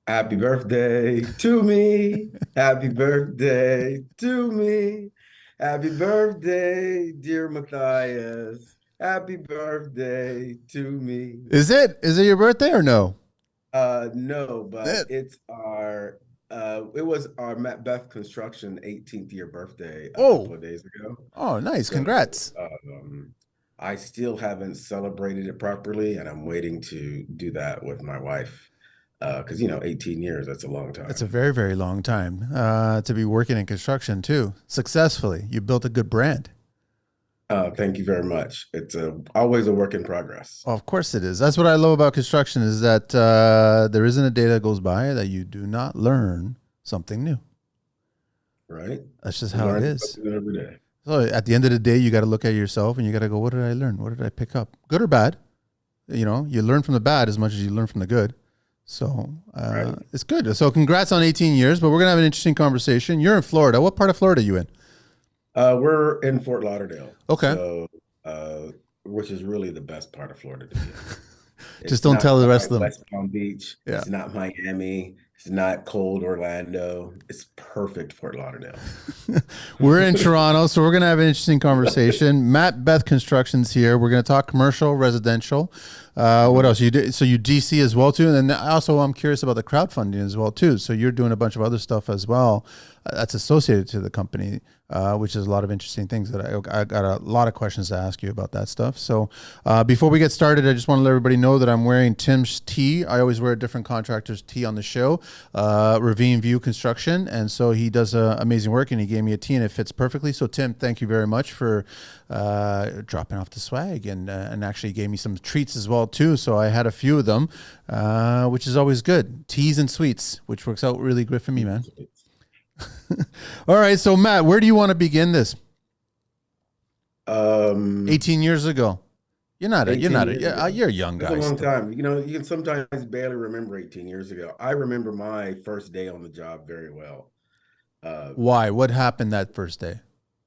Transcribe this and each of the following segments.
Happy birthday to me. Happy birthday to me. Happy birthday, dear Matthias. Happy birthday to me. Is it your birthday or no? No, but It. it was our Beth Construction 18th year birthday a couple Oh, of days ago. oh, nice. So Congrats. I still haven't celebrated it properly, and I'm waiting to do that with my wife. Because 18 years, that's a long It's a time. very, very long time to be working in construction too. Successfully. You built a good brand. Thank you very much. It's always a work in progress, Of course it is. That's what I love about construction is that there isn't a day that goes by that you do not learn something new. right? That's just We're how it learning is. something every day. So at the end of the day, you got to look at yourself and you got to go, what did I learn? What did I pick up? Good or bad? You learn from the bad as much as you learn from the good. So Right? it's good. So congrats on 18 years, but we're going to have an interesting conversation. You're in Florida. What part of Florida are you in? We're in Fort Lauderdale, Okay. so which is really the best part of Florida to be in. Just It's don't not tell the rest quite of them. West Palm Beach. Yeah. It's not Miami. It's not cold Orlando. It's perfect Fort Lauderdale. We're in Toronto, so we're going to have an interesting conversation. Matt Beth Construction's here. We're going to talk commercial, residential. What else? You do, so you DC as well too, and then also I'm curious about the crowdfunding as well too. So you're doing a bunch of other stuff as well that's associated to the company, which is a lot of interesting things that I got a lot of questions to ask you about that stuff. So before we get started, I just want to let everybody know that I'm wearing Tim's tee. I always wear a different contractor's tee on the show, Ravine View Construction, and so he does amazing work, and he gave me a tee, and it fits perfectly. So Tim, thank you very much for dropping off the swag, and actually gave me some treats as well too. So I had a few of them, which is always good. Teas and sweets, which works out really good for me, man. All right, so Matt, where do you want to begin this? Um, 18 years ago.18 years ago. You're a young That's a guy long still. time. You can sometimes barely remember 18 years ago. I remember my first day on the job very well. Uh, Why? What happened that first day?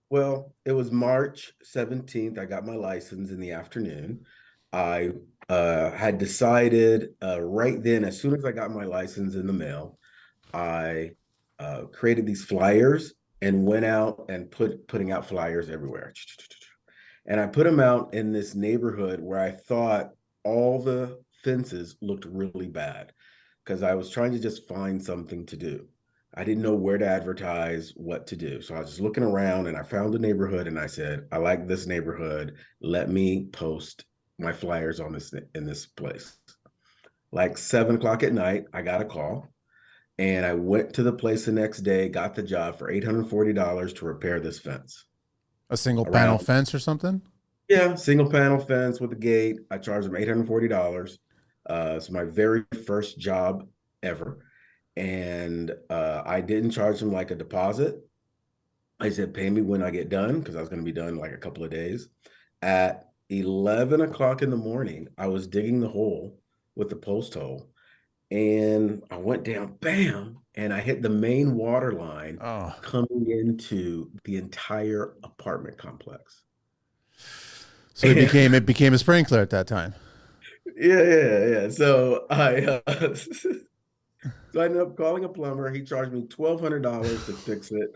well, it was March 17th. I got my license in the afternoon. I had decided right then, as soon as I got my license in the mail, I created these flyers and went out and putting out flyers everywhere. And I put them out in this neighborhood where I thought all the fences looked really bad because I was trying to just find something to do. I didn't know where to advertise, what to do. So I was just looking around and I found a neighborhood and I said, I like this neighborhood. Let me post my flyers on this in this place. Like 7 o'clock at night, I got a call and I went to the place the next day, got the job for $840 to repair this fence. A single panel Around, fence or something? yeah, single panel fence with a gate. I charged them $840. It's my very first job ever. And I didn't charge them like a deposit. I said, pay me when I get done because I was going to be done in like a couple of days. At 11 o'clock in the morning, I was digging the hole with the post hole and I went down, bam, and I hit the main water line Oh, coming into the entire apartment complex. so And it became a sprinkler at that time. yeah. So I ended up calling a plumber. He charged me $1,200 to fix it.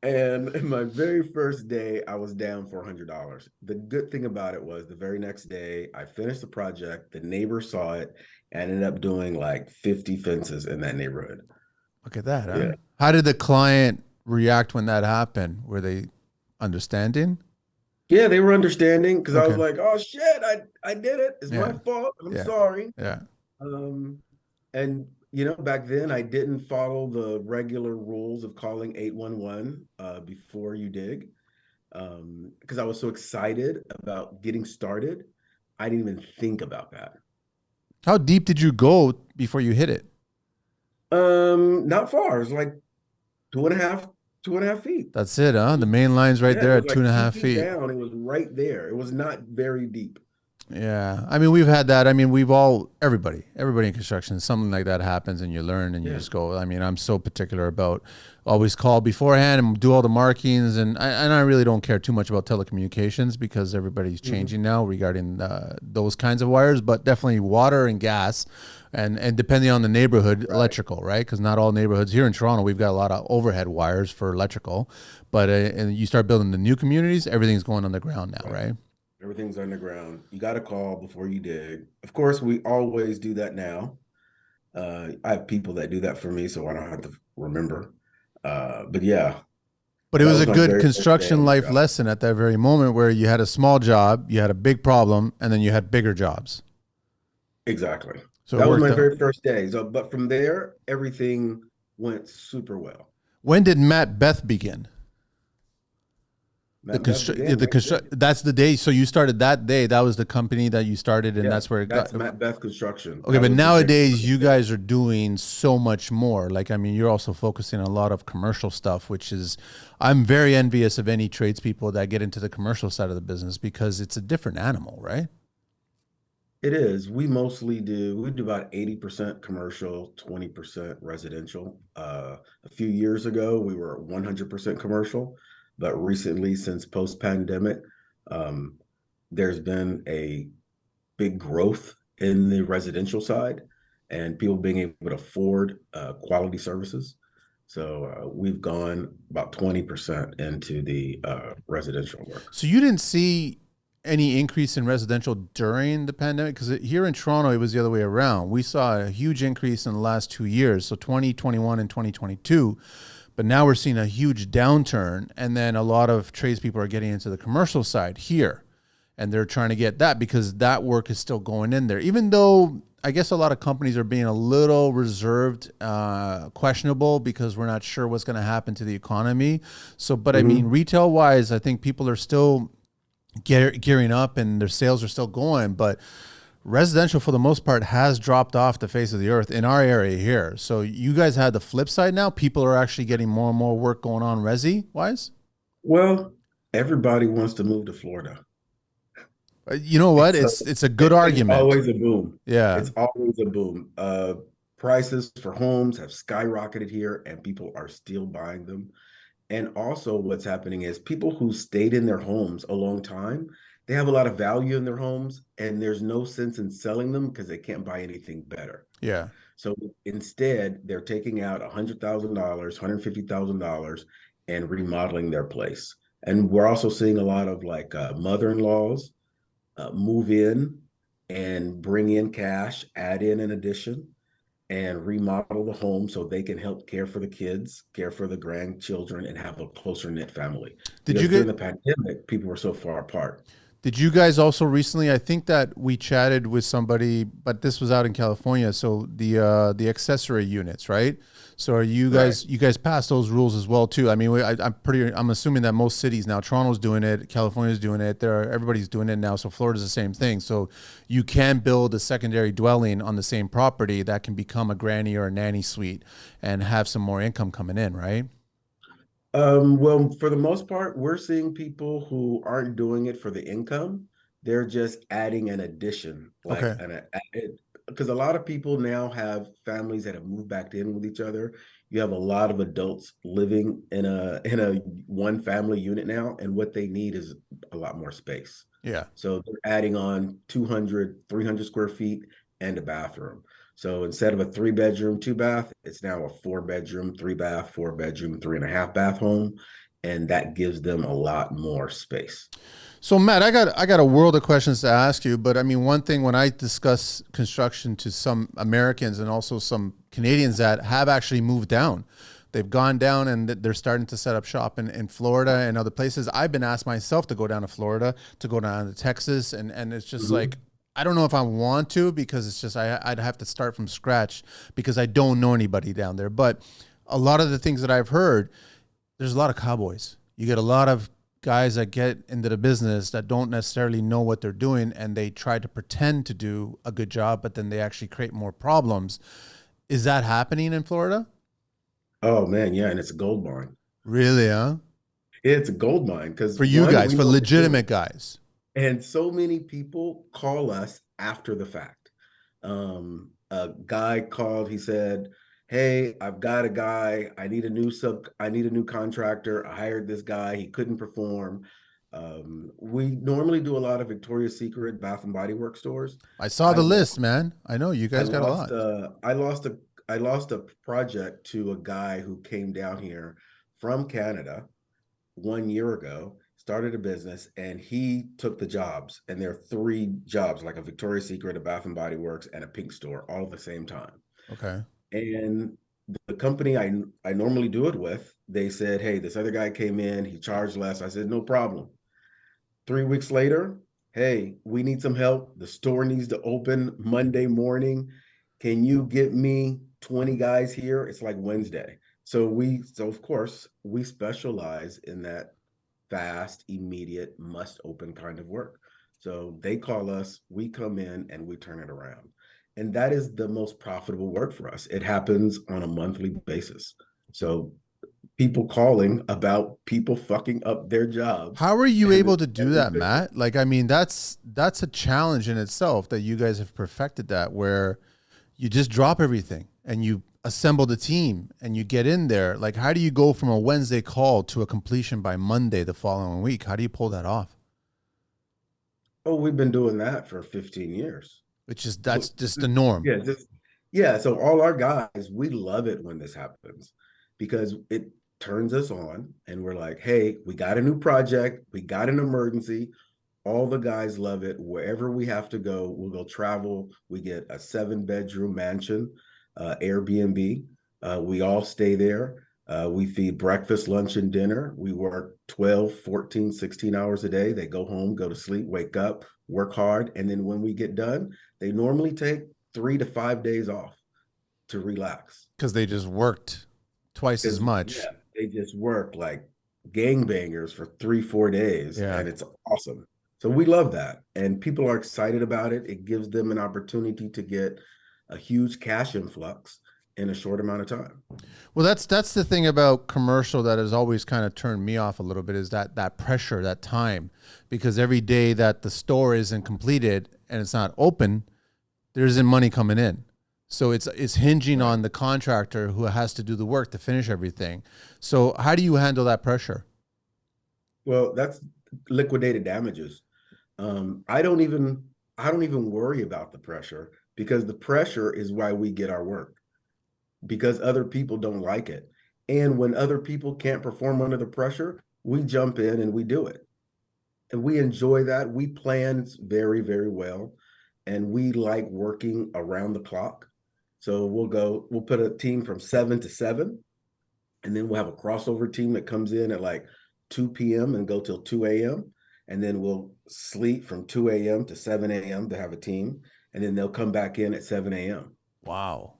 And in my very first day, I was down $400. The good thing about it was the very next day, I finished the project. The neighbor saw it and ended up doing like 50 fences in that neighborhood. Look at that, huh? Yeah. How did the client react when that happened? Were they understanding? Yeah, they were understanding because I was Okay. like, "Oh shit, I did it. It's my Yeah. fault. I'm Yeah. sorry." Yeah. Um, and back then I didn't follow the regular rules of calling 811 before you dig. Because I was so excited about getting started, I didn't even think about that. How deep did you go before you hit it? Not far. It's like two and a half, 2.5 feet. That's it, huh? The main line's right Yeah, it there was at two like and a two half feet feet. down. It was right there. It was not very deep. Yeah. I mean, we've had that. I mean, we've all, everybody in construction, something like that happens and you learn and you Yeah. just go. I mean, I'm so particular about always call beforehand and do all the markings. And I really don't care too much about telecommunications because everybody's Mhm. changing now regarding those kinds of wires, but definitely water and gas. And depending on the neighborhood, Right. electrical, right? Because not all neighborhoods here in Toronto, we've got a lot of overhead wires for electrical. But and you start building the new communities, everything's going on the ground now, Right. right? Everything's underground. You got to call before you dig. Of course, we always do that now. I have people that do that for me, so I don't have to remember. But yeah, But it that was was a my good very first day construction on the life job. lesson at that very moment where you had a small job, you had a big problem, and then you had bigger jobs. Exactly. So it That was worked my out. very first day. So, but from there, everything went super well. When did Matt Beth begin? Matt and Beth began The right construct there. that's the day. So you started that day. That was the company that you started, and Yeah, that's where it got. that's Matt Beth Construction. Okay, That but was the very nowadays first you day. guys are doing so much more. Like, I mean, you're also focusing on a lot of commercial stuff, which is, I'm very envious of any tradespeople that get into the commercial side of the business because it's a different animal, right? It is. We do about 80% commercial, 20% residential. A few years ago, we were 100% commercial, but recently, since post-pandemic, um, there's been a big growth in the residential side and people being able to afford quality services. So we've gone about 20% into the residential work. So you didn't see any increase in residential during the pandemic? Because here in Toronto, it was the other way around. We saw a huge increase in the last 2 years, so 2021 and 2022. But now we're seeing a huge downturn, and then a lot of tradespeople are getting into the commercial side here, and they're trying to get that because that work is still going in there. Even though I guess a lot of companies are being a little reserved, questionable because we're not sure what's going to happen to the economy. So, but I mean, Mhm. retail wise, I think people are still gearing up and their sales are still going, but residential for the most part has dropped off the face of the earth in our area here. So you guys had the flip side now. People are actually getting more and more work going on resi wise. Well, everybody wants to move to Florida. You know what? So It's a good it's argument. always a boom. Yeah. It's always a boom. Prices for homes have skyrocketed here, and people are still buying them. And also, what's happening is people who stayed in their homes a long time, they have a lot of value in their homes, and there's no sense in selling them because they can't buy anything better. Yeah. So instead, they're taking out $100,000, $150,000 and remodeling their place. And we're also seeing a lot of like mother-in-laws move in and bring in cash, add in an addition, and remodel the home so they can help care for the kids, care for the grandchildren, and have a closer knit family. Did you Because during get the pandemic, people were so far apart. Did you guys also recently? I think that we chatted with somebody, but this was out in California. So the accessory units, right? So are Right. you guys passed those rules as well too? I mean, I'm assuming that most cities now, Toronto's doing it, California's doing it. Everybody's doing it now. So Florida's the same thing. So you can build a secondary dwelling on the same property that can become a granny or a nanny suite and have some more income coming in, right? Well, for the most part, we're seeing people who aren't doing it for the income. They're just adding an addition, like Okay. because a lot of people now have families that have moved back in with each other. You have a lot of adults living in a one family unit now, and what they need is a lot more space. Yeah. So they're adding on 200, 300 square feet and a bathroom. So instead of a three bedroom, two bath, it's now a four bedroom, three bath, four bedroom, three and a half bath home. And that gives them a lot more space. So Matt, I got a world of questions to ask you, but I mean one thing when I discuss construction to some Americans and also some Canadians that have actually moved down, they've gone down and they're starting to set up shop in Florida and other places. I've been asked myself to go down to Florida, to go down to Texas, and it's just like Mhm. I don't know if I want to because it's just I'd have to start from scratch because I don't know anybody down there. But a lot of the things that I've heard, there's a lot of cowboys. You get a lot of guys that get into the business that don't necessarily know what they're doing and they try to pretend to do a good job, but then they actually create more problems. Is that happening in Florida? Oh man, yeah, and it's a gold mine. Really, huh? It's a gold mine because For you one, guys, we for know what we're doing. legitimate guys. And so many people call us after the fact. A guy called, he said, "Hey, I've got a guy. I need a new contractor. I hired this guy. He couldn't perform." We normally do a lot of Victoria's Secret Bath and Body Works stores. I saw I the lost list, man. I know you I guys got a lost lot. I lost a project to a guy who came down here from Canada 1 year ago, started a business, and he took the jobs. And there are three jobs, like a Victoria's Secret, a Bath and Body Works, and a pink store, all at the same time. Okay. And the company I normally do it with, they said, "Hey, this other guy came in, he charged less." I said, "No problem." 3 weeks later, "Hey, we need some help. The store needs to open Monday morning. Can you get me 20 guys here?" It's like Wednesday. So of course, we specialize in that fast, immediate, must open kind of work. So they call us, we come in and we turn it around. And that is the most profitable work for us. It happens on a monthly basis. So people calling about people fucking up their jobs. How are you And, able to do and we that, fix it. Matt? Like, I mean, that's a challenge in itself that you guys have perfected that where you just drop everything and you assemble the team and you get in there. Like, how do you go from a Wednesday call to a completion by Monday the following week? How do you pull that off? Oh, we've been doing that for 15 years. Which is that's just the norm. Yeah, just yeah. So all our guys, we love it when this happens because it turns us on and we're like, "Hey, we got a new project, we got an emergency." All the guys love it. Wherever we have to go, we'll go travel. We get a 7 bedroom mansion, Airbnb. We all stay there. We feed breakfast, lunch, and dinner. We work 12, 14, 16 hours a day. They go home, go to sleep, wake up, work hard. And then when we get done, they normally take 3 to 5 days off to relax. Because they just worked twice as Because, much. yeah, they just work like gangbangers for 3, 4 days, Yeah. and it's awesome. So we love that. And people are excited about it. It gives them an opportunity to get a huge cash influx in a short amount of time. Well, that's the thing about commercial that has always kind of turned me off a little bit is that pressure, that time, because every day that the store isn't completed and it's not open, there isn't money coming in. So it's hinging Right. on the contractor who has to do the work to finish everything. So how do you handle that pressure? Well, that's liquidated damages. I don't even worry about the pressure because the pressure is why we get our work because other people don't like it. And when other people can't perform under the pressure, we jump in and we do it. And we enjoy that. We plan very, very well. And we like working around the clock. So we'll put a team from 7 to 7, and then we'll have a crossover team that comes in at like 2 p.m. and go till 2 a.m. And then we'll sleep from 2 a.m. to 7 a.m. to have a team. And then they'll come back in at 7 a.m. Wow.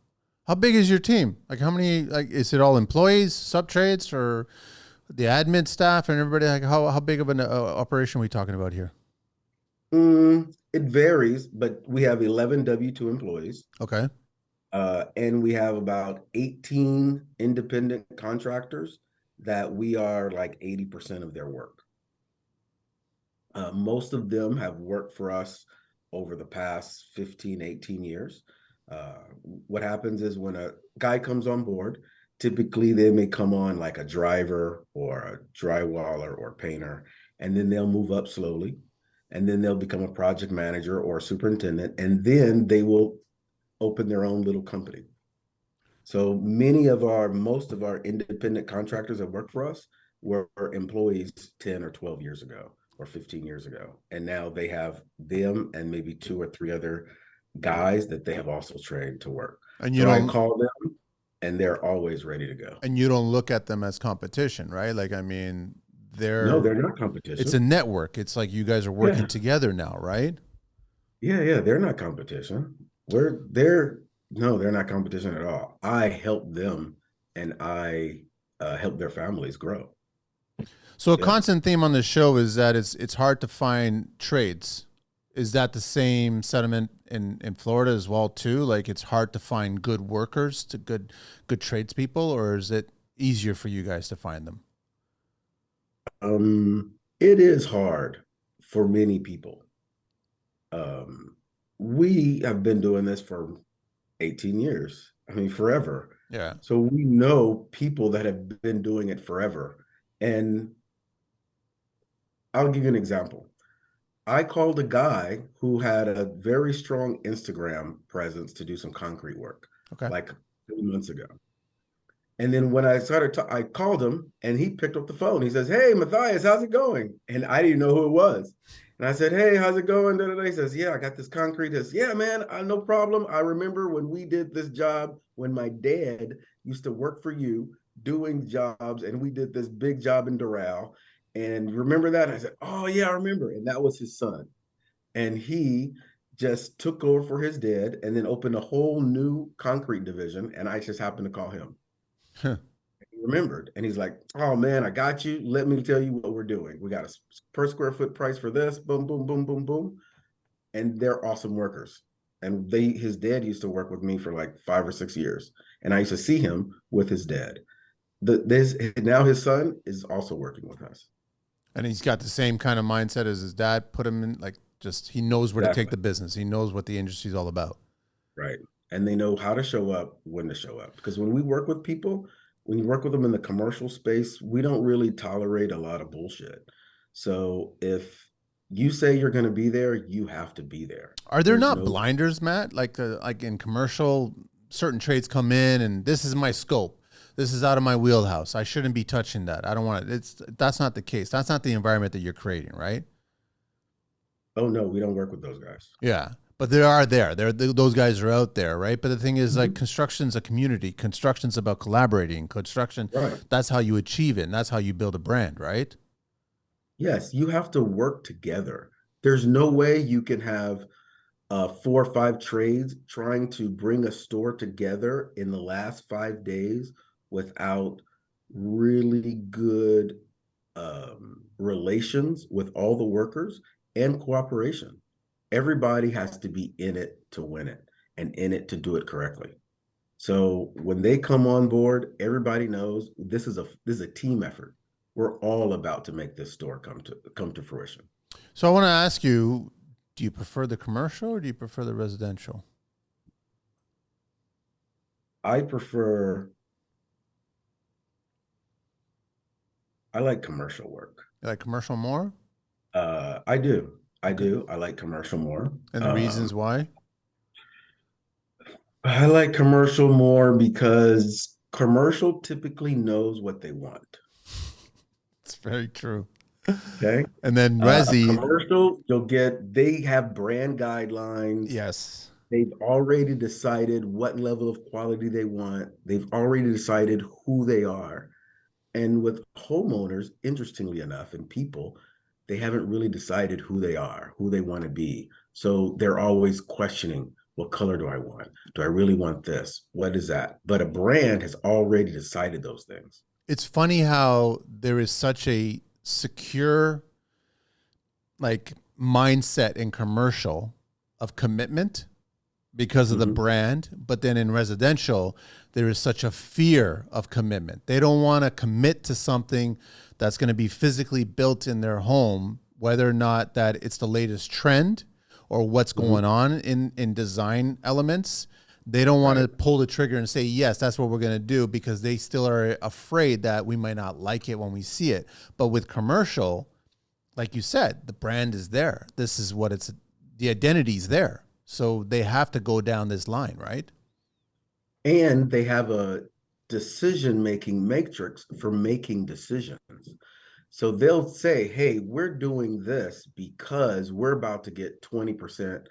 How big is your team? Like how many, like, is it all employees, sub trades, or the admin staff and everybody? Like how big of an operation are we talking about here? It varies, but we have 11 W-2 employees. Okay. And we have about 18 independent contractors that we are like 80% of their work. Most of them have worked for us over the past 15, 18 years. What happens is when a guy comes on board, typically they may come on like a driver or a drywaller or painter, and then they'll move up slowly. And then they'll become a project manager or a superintendent, and then they will open their own little company. So most of our independent contractors that work for us were employees 10 or 12 years ago or 15 years ago. And now they have them and maybe two or three other guys that they have also trained to work. And you So I don't call them and they're always ready to go. and you don't look at them as competition, right? Like I mean, No, they're they're not it's a competition. network. It's like you guys are working Yeah. together now, right? Yeah, they're not competition. We're they're No, they're not competition at all. I help them and I help their families grow. So a Yeah. constant theme on the show is that it's hard to find trades. Is that the same sentiment in Florida as well too? Like it's hard to find good workers to good tradespeople, or is it easier for you guys to find them? It is hard for many people. Um, we have been doing this for 18 years. I mean, forever. Yeah. So we know people that have been doing it forever. And I'll give you an example. I called a guy who had a very strong Instagram presence to do some concrete work Okay. like 2 months ago. And then when I called him and he picked up the phone. He says, "Hey, Mathias, how's it going?" And I didn't know who it was. And I said, "Hey, how's it going?" He says, "Yeah, I got this concrete." He says, "Yeah, man, no problem. I remember when we did this job when my dad used to work for you doing jobs, and we did this big job in Doral. And remember that?" I said, "Oh, yeah, I remember." And that was his son. And he just took over for his dad and then opened a whole new concrete division. And I just happened to call him. Huh. He remembered, and he's like, "Oh man, I got you. Let me tell you what we're doing. We got a per square foot price for this. Boom, boom, boom, boom, boom." And they're awesome workers. And his dad used to work with me for like 5 or 6 years, and I used to see him with his dad. This now his son is also working with us. And he's got the same kind of mindset as his dad. Put him in like just he knows where to take Exactly. the business. He knows what the industry's all about. Right. And they know how to show up, when to show up. Because when we work with people, when you work with them in the commercial space, we don't really tolerate a lot of bullshit. So if you say you're going to be there, you have to be there. Are there There's not no, blinders, Matt? Like in commercial, certain trades come in and this is my scope. This is out of my wheelhouse. I shouldn't be touching that. I don't want it. That's not the case. That's not the environment that you're creating, right? oh no, we don't work with those guys. Yeah. But they are there. Those guys are out there, right? But the thing is, like, Mhm. construction's a community. Construction's about collaborating. Construction, Right. that's how you achieve it, and that's how you build a brand, right? Yes, you have to work together. There's no way you can have 4 or 5 trades trying to bring a store together in the last 5 days without really good relations with all the workers and cooperation. Everybody has to be in it to win it and in it to do it correctly. So when they come on board, everybody knows this is a team effort. We're all about to make this store come to fruition. So I want to ask you, do you prefer the commercial or do you prefer the residential? I prefer I like commercial work. You like commercial more? I do. I Okay. do. I like commercial more. And the reasons why? I like commercial more because commercial typically knows what they want. It's very true. Okay. And then A resi, commercial, they have brand guidelines. yes. They've already decided what level of quality they want. They've already decided who they are. And with homeowners, interestingly enough, and people, they haven't really decided who they are, who they want to be. So they're always questioning, what color do I want? Do I really want this? What is that? But a brand has already decided those things. It's funny how there is such a secure like mindset in commercial of commitment because of the Mhm. brand, but then in residential there is such a fear of commitment. They don't want to commit to something that's going to be physically built in their home, whether or not that it's the latest trend or what's Mhm. going on in design elements. They don't want to Right. pull the trigger and say, yes, that's what we're going to do because they still are afraid that we might not like it when we see it. But with commercial, like you said, the brand is there. This is what it's, the identity's there. So they have to go down this line, right? And they have a decision-making matrix for making decisions. So they'll say, hey, we're doing this because we're about to get 20%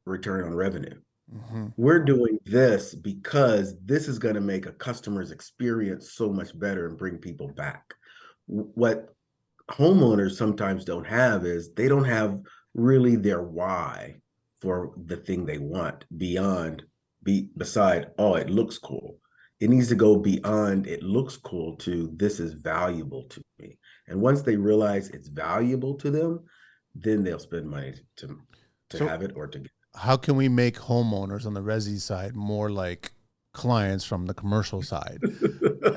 return on revenue. Mm-hmm. We're doing this because this is going to make a customer's experience so much better and bring people back. What homeowners sometimes don't have is they don't have really their why for the thing they want beside, oh, it looks cool. It needs to go beyond it looks cool to this is valuable to me. And once they realize it's valuable to them, then they'll spend money to So have it or to get it. how can we make homeowners on the resi side more like clients from the commercial side.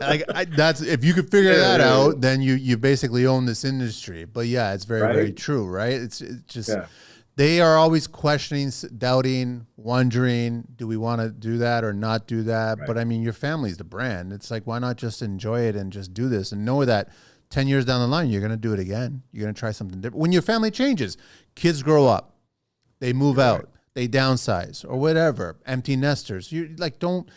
Like that's, if you could figure Yeah, that yeah, yeah. out, then you basically own this industry. But yeah, it's very, very Right? true, right? It's just, Yeah, they are always questioning, doubting, wondering, do we want to do that or not do that? right. But I mean, your family's the brand. It's like, why not just enjoy it and just do this and know that 10 years down the line, you're going to do it again. You're going to try something different. When your family changes, kids grow up, they move You're right. out, they downsize or whatever, empty nesters. You like, don't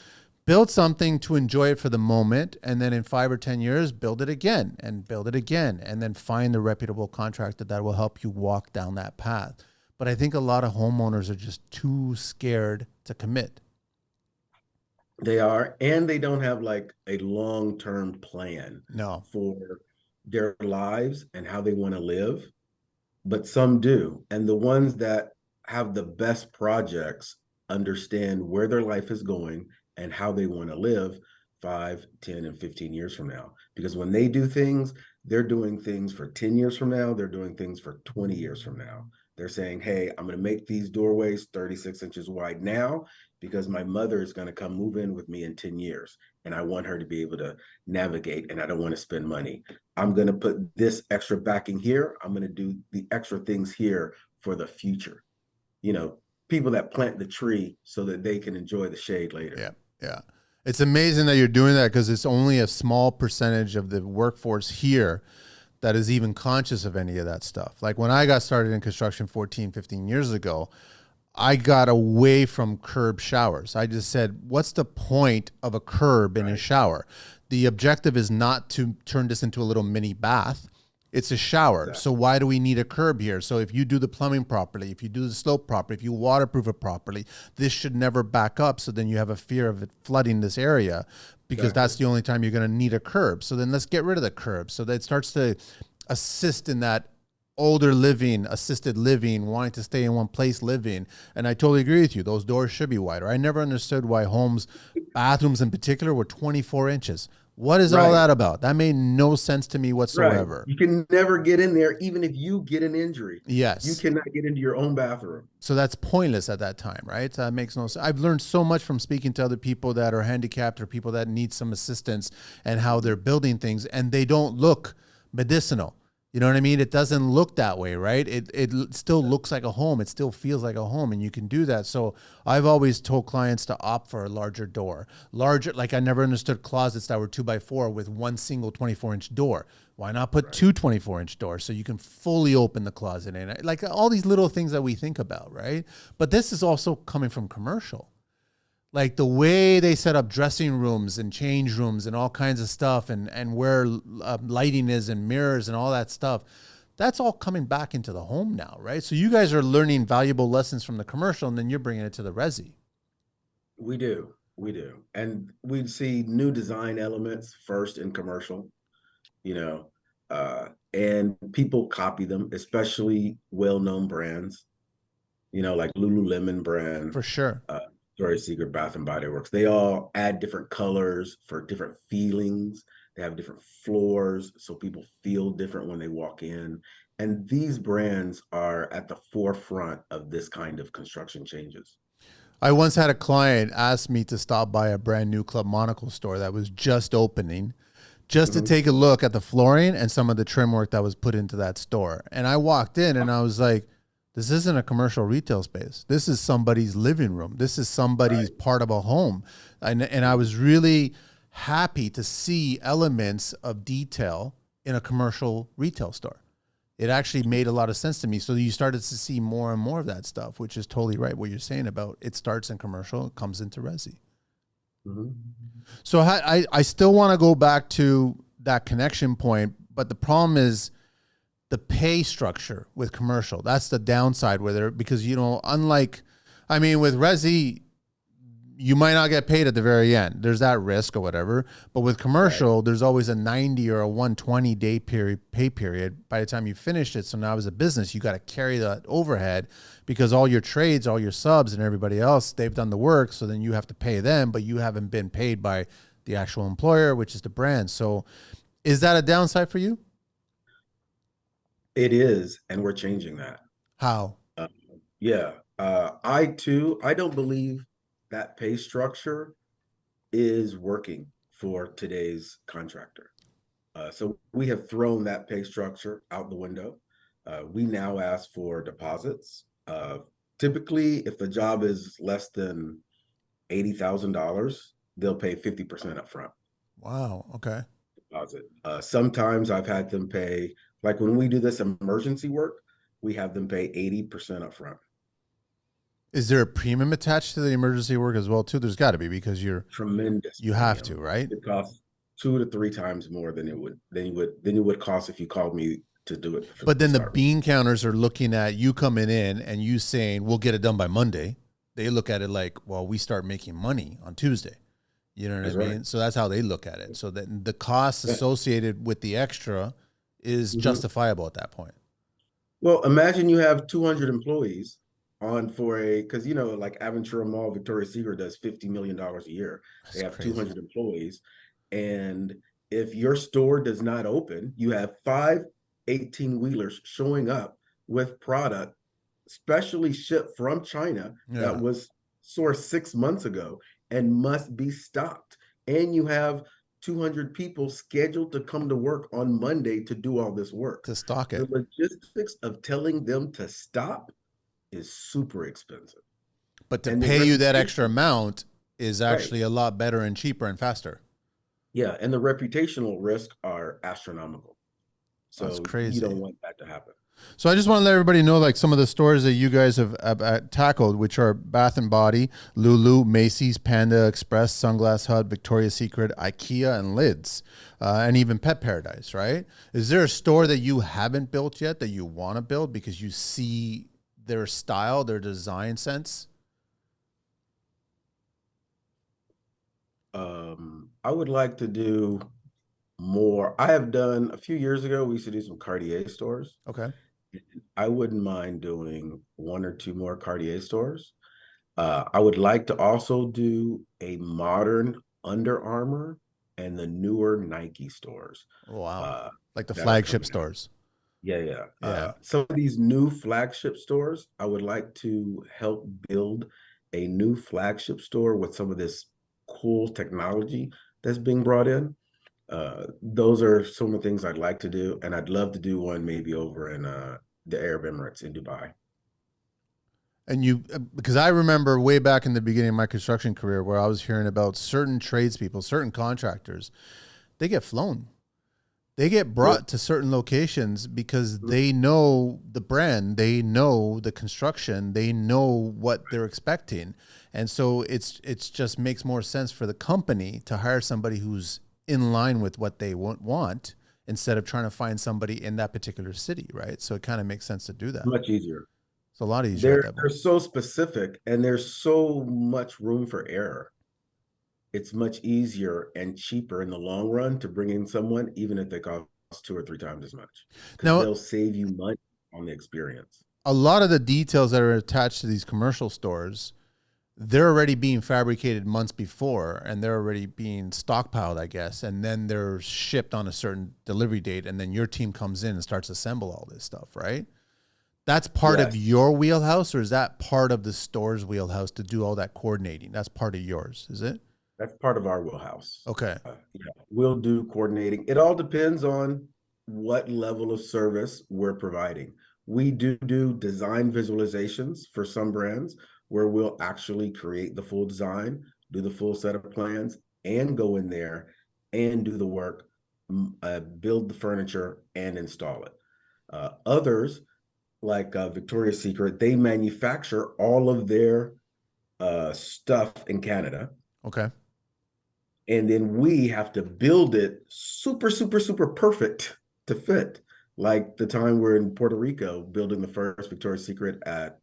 build something to enjoy it for the moment. And then in 5 or 10 years, build it again and build it again. And then find the reputable contractor that will help you walk down that path. But I think a lot of homeowners are just too scared to commit. They are, and they don't have like a long-term plan No. for their lives and how they want to live, but some do. And the ones that have the best projects understand where their life is going and how they want to live 5, 10, and 15 years from now. Because when they do things, they're doing things for 10 years from now, they're doing things for 20 years from now. They're saying, hey, I'm going to make these doorways 36 inches wide now because my mother is going to come move in with me in 10 years. And I want her to be able to navigate and I don't want to spend money. I'm going to put this extra backing here. I'm going to do the extra things here for the future. You know, people that plant the tree so that they can enjoy the shade later. Yeah. Yeah. It's amazing that you're doing that because it's only a small percentage of the workforce here that is even conscious of any of that stuff. Like when I got started in construction 14, 15 years ago, I got away from curb showers. I just said, what's the point of a curb in a Right. shower? The objective is not to turn this into a little mini bath. It's a shower. Exactly. So why do we need a curb here? So if you do the plumbing properly, if you do the slope properly, if you waterproof it properly, this should never back up. So then you have a fear of it flooding this area because that's Exactly. the only time you're going to need a curb. So then let's get rid of the curb. So that starts to assist in that older living, assisted living, wanting to stay in one place living. And I totally agree with you. Those doors should be wider. I never understood why homes, bathrooms in particular, were 24 inches. What is all Right. that about? That made no sense to me Right. whatsoever. You can never get in there, even if you get an injury. You Yes. cannot get into your own bathroom. So that's pointless at that time, right? That makes no sense. I've learned so much from speaking to other people that are handicapped or people that need some assistance and how they're building things, and they don't look medicinal. You know what I mean? It doesn't look that way, right? It still looks like a home. It still feels like a home, and you can do that. So I've always told clients to opt for a larger door. Larger, like I never understood closets that were 2x4 with one single 24-inch door. Why not put Right. two 24-inch doors so you can fully open the closet in it? Like all these little things that we think about, right? But this is also coming from commercial. Like the way they set up dressing rooms and change rooms and all kinds of stuff, and where lighting is and mirrors and all that stuff, that's all coming back into the home now, right? So you guys are learning valuable lessons from the commercial, and then you're bringing it to the resi. We do. We do. And we see new design elements first in commercial, you know, and people copy them, especially well-known brands, like Lululemon brand, For sure. uh, Victoria's Secret, Bath and Body Works. They all add different colors for different feelings. They have different floors, so people feel different when they walk in. And these brands are at the forefront of this kind of construction changes. I once had a client ask me to stop by a brand new Club Monaco store that was just opening, just to Mhm. take a look at the flooring and some of the trim work that was put into that store. And I walked in and I was like, this isn't a commercial retail space. This is somebody's living room. This is somebody's Right. part of a home. And I was really happy to see elements of detail in a commercial retail store. It actually made a lot of sense to me. So you started to see more and more of that stuff, which is totally right. What you're saying about it starts in commercial, it comes into resi. Mhm. So I still want to go back to that connection point, but the problem is the pay structure with commercial. That's the downside with it because, unlike, I mean, with resi, you might not get paid at the very end. There's that risk or whatever. But with Right. commercial, there's always a 90 or a 120 day pay period by the time you finish it. So now as a business, you got to carry that overhead because all your trades, all your subs and everybody else, they've done the work. So then you have to pay them, but you haven't been paid by the actual employer, which is the brand. So is that a downside for you? It is, and we're changing that. How? Uh, yeah. I too, I don't believe that pay structure is working for today's contractor. So we have thrown that pay structure out the window. We now ask for deposits. Typically, if the job is less than $80,000, they'll pay 50% upfront Wow. Okay. deposit. Sometimes I've had them pay, like when we do this emergency work, we have them pay 80% upfront. Is there a premium attached to the emergency work as well too? There's got to be because Tremendous you have to, premium. right? It costs 2 to 3 times more than you would cost if you called me to do it But to then the start. bean counters are looking at you coming in and you saying we'll get it done by Monday. They look at it like, well, we start making money on Tuesday. You know what I That's right. mean? So that's how they look at it. So that the cost Yeah. associated with the extra is Mhm. justifiable at that point. Well, imagine you have 200 employees on for because like Aventura Mall, Victoria's Secret does $50 million a year. They That's have crazy. 200 employees. And if your store does not open, you have five 18-wheelers showing up with product specially shipped from China that Yeah. was sourced 6 months ago and must be stocked. And you have 200 people scheduled to come to work on Monday to do all this work. To stock The it. logistics of telling them to stop is super expensive. But to And the pay you that extra reputation, amount is right. actually a lot better and cheaper and faster. Yeah. And the reputational risks are astronomical. That's So you crazy. don't want that to happen. So I just want to let everybody know, like some of the stores that you guys have tackled, which are Bath and Body, Lulu, Macy's, Panda Express, Sunglass Hut, Victoria's Secret, IKEA, and Lids, and even Pet Paradise. Right? Is there a store that you haven't built yet that you want to build because you see their style, their design sense? I would like to do more. I have done a few years ago, we used to do some Cartier stores. Okay. I wouldn't mind doing one or two more Cartier stores. I would like to also do a modern Under Armour and the newer Nike stores Oh, wow. uh, Like the that are flagship coming out. stores. Yeah, yeah. Yeah. Some of these new flagship stores, I would like to help build a new flagship store with some of this cool technology that's being brought in. Those are some of the things I'd like to do, and I'd love to do one maybe over in the Arab Emirates in Dubai. And you, because I remember way back in the beginning of my construction career where I was hearing about certain tradespeople, certain contractors, they get flown. They get Yeah. brought to certain locations because they know the brand, they know the construction, they know what they're expecting. And so it's just makes more sense for the company to hire somebody who's in line with what they want instead of trying to find somebody in that particular city, right? So it kind of makes sense to do that. Much easier. It's a lot easier at They're that they're point. so specific, and there's so much room for error. It's much easier and cheaper in the long run to bring in someone, even if they cost 2 or 3 times as much, because Now, they'll save you money on the experience. a lot of the details that are attached to these commercial stores, they're already being fabricated months before and they're already being stockpiled, I guess, and then they're shipped on a certain delivery date, and then your team comes in and starts to assemble all this stuff, right? That's part of Yes, your wheelhouse, or is that part of the store's wheelhouse to do all that coordinating? That's part of yours, is it? that's part of our wheelhouse. Okay. Yeah, we'll do coordinating. It all depends on what level of service we're providing. We do design visualizations for some brands where we'll actually create the full design, do the full set of plans, and go in there and do the work, build the furniture and install it. Others, like Victoria's Secret, they manufacture all of their stuff in Canada, Okay. and then we have to build it super, super, super perfect to fit. Like the time we're in Puerto Rico building the first Victoria's Secret at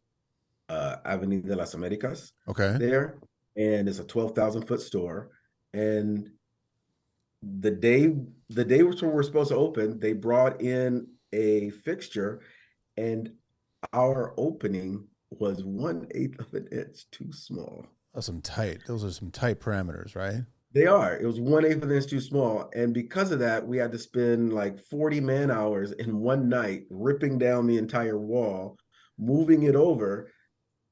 Avenida de las Americas Okay. there, and it's a 12,000 foot store. And the day the day which we're supposed to open, they brought in a fixture, and our opening was 1/8 of an inch too small. Those are some tight parameters, right? They are. It was 1/8 of an inch too small. And because of that, we had to spend like 40 man hours in one night ripping down the entire wall, moving it over,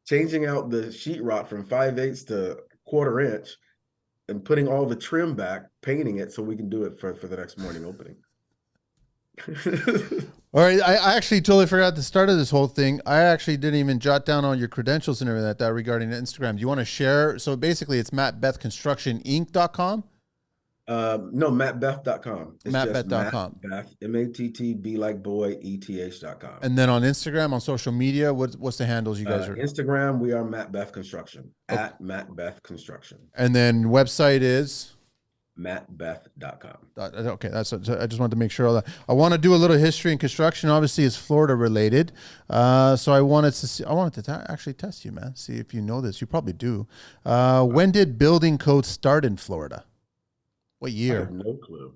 changing out the sheetrock from 5/8 to 1/4 inch, and putting all the trim back, painting it so we can do it for the next morning opening. All right, I actually totally forgot the start of this whole thing. I actually didn't even jot down all your credentials and everything like that regarding Instagram. Do you want to share? So basically, it's mattbethconstructioninc.com. No, mattbeth.com. It's just Mattbeth.com. Mattbeth, MATTB like boy, ETH.com. And then on Instagram, on social media, what's the handles you guys are? Instagram, we are Matt Beth Construction, at Matt Beth Construction. And then website is? mattbeth.com. Okay, I just wanted to make sure all that. I want to do a little history in construction. Obviously, it's Florida related, so I wanted to actually test you, man. See if you know this. You probably do. When did building code start in Florida? What year? I have no clue.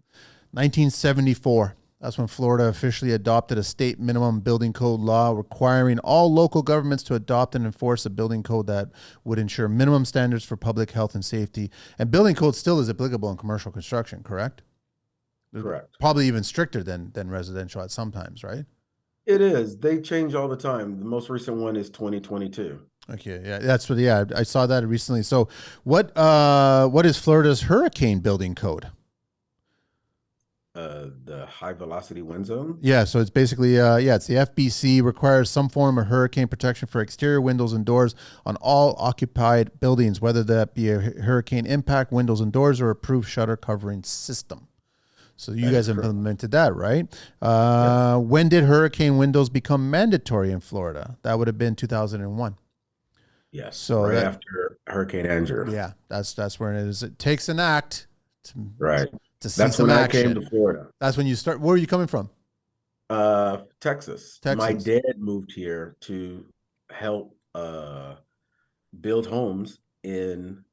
1974. That's when Florida officially adopted a state minimum building code law requiring all local governments to adopt and enforce a building code that would ensure minimum standards for public health and safety. And building code still is applicable in commercial construction, correct? Correct. Probably even stricter than residential at sometimes, right? It is. They change all the time. The most recent one is 2022. Okay, yeah, that's what. Yeah, I saw that recently. So, what is Florida's hurricane building code? The high velocity wind zone. Yeah, so it's basically it's the FBC requires some form of hurricane protection for exterior windows and doors on all occupied buildings, whether that be a hurricane impact windows and doors or approved shutter covering system. So you guys implemented that, right? Yes. When did hurricane windows become mandatory in Florida? That would have been 2001. Yes. So right after Hurricane Andrew. Yeah, that's where it is. It takes an act. Right. That's when I came to Florida. That's when you start. Where are you coming from? Texas. My dad moved here to help build homes in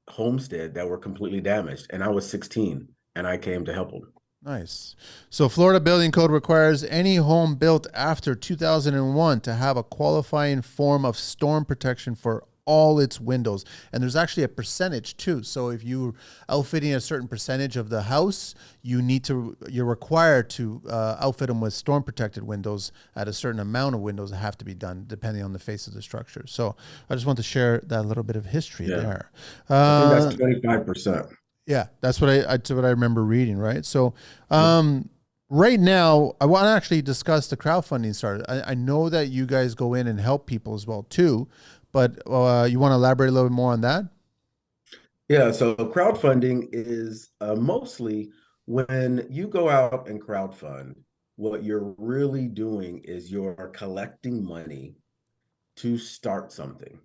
Homestead that were completely damaged. And I was 16 and I came to help him. Nice. So Florida building code requires any home built after 2001 to have a qualifying form of storm protection for all its windows. And there's actually a percentage too. So if you're outfitting a certain percentage of the house, you're required to outfit them with storm protected windows at a certain amount of windows that have to be done depending on the face of the structure. So I just want to share that little bit of history there. I think that's 25%. Yeah, that's what I remember reading, right? So right now, I want to actually discuss the crowdfunding started. I know that you guys go in and help people as well too, but you want to elaborate a little bit more on that? Yeah, so crowdfunding is mostly when you go out and crowdfund, what you're really doing is you're collecting money to start something.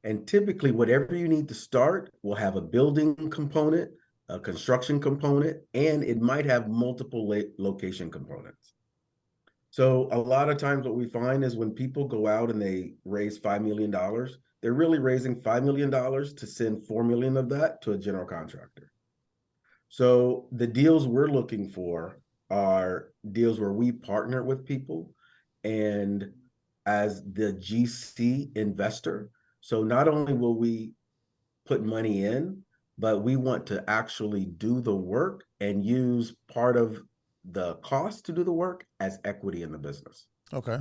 And typically, whatever you need to start will have a building component, a construction component, and it might have multiple location components. So a lot of times what we find is when people go out and they raise $5 million, they're really raising $5 million to send $4 million of that to a general contractor. So the deals we're looking for are deals where we partner with people and as the GC investor. So not only will we put money in, but we want to actually do the work and use part of the cost to do the work as equity in the business. Okay.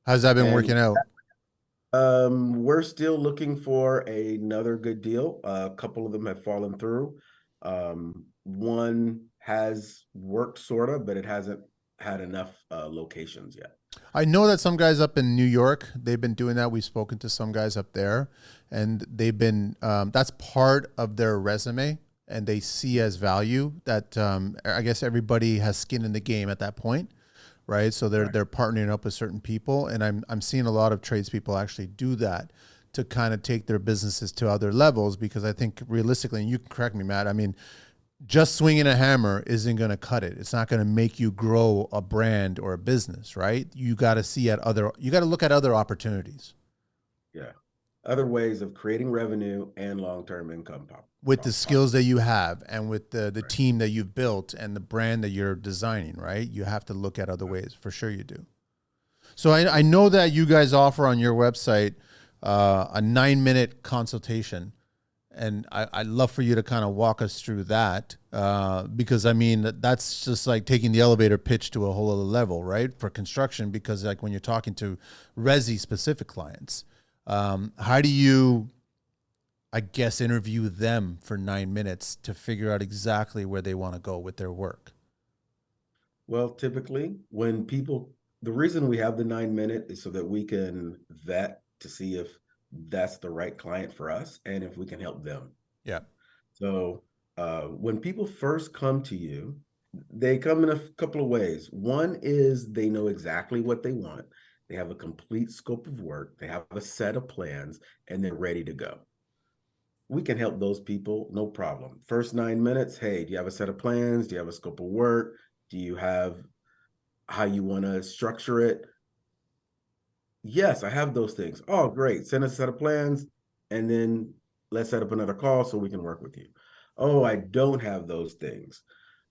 How's that been working out? We're still looking for another good deal. A couple of them have fallen through. One has worked sort of, but it hasn't had enough locations yet. I know that some guys up in New York, they've been doing that. We've spoken to some guys up there, and they've been, that's part of their resume, and they see as value that I guess everybody has skin in the game at that point, right? So they're partnering up with certain people, and I'm seeing a lot of tradespeople actually do that to kind of take their businesses to other levels, because I think realistically, and you can correct me, Matt, I mean, just swinging a hammer isn't going to cut it. It's not going to make you grow a brand or a business, right? You got to you got to look at other opportunities. Yeah. Other ways of creating revenue and long-term income. With the skills that you have and with the team that you've built and the brand that you're designing, right? You have to look at other ways. For sure you do. So I know that you guys offer on your website a 9-minute consultation. And I'd love for you to kind of walk us through that because, I mean, that's just like taking the elevator pitch to a whole other level, right? For construction, because like when you're talking to resi-specific clients, how do you I guess, interview them for 9 minutes to figure out exactly where they want to go with their work? Well, typically, when people, the reason we have the 9 minute is so that we can vet to see if that's the right client for us and if we can help them. Yeah. So, when people first come to you, they come in a couple of ways. One is they know exactly what they want, they have a complete scope of work, they have a set of plans, and they're ready to go. We can help those people, no problem. First 9 minutes, hey, do you have a set of plans? Do you have a scope of work? Do you have how you want to structure it? Yes, I have those things. Oh, great. Send us a set of plans and then let's set up another call so we can work with you. Oh, I don't have those things.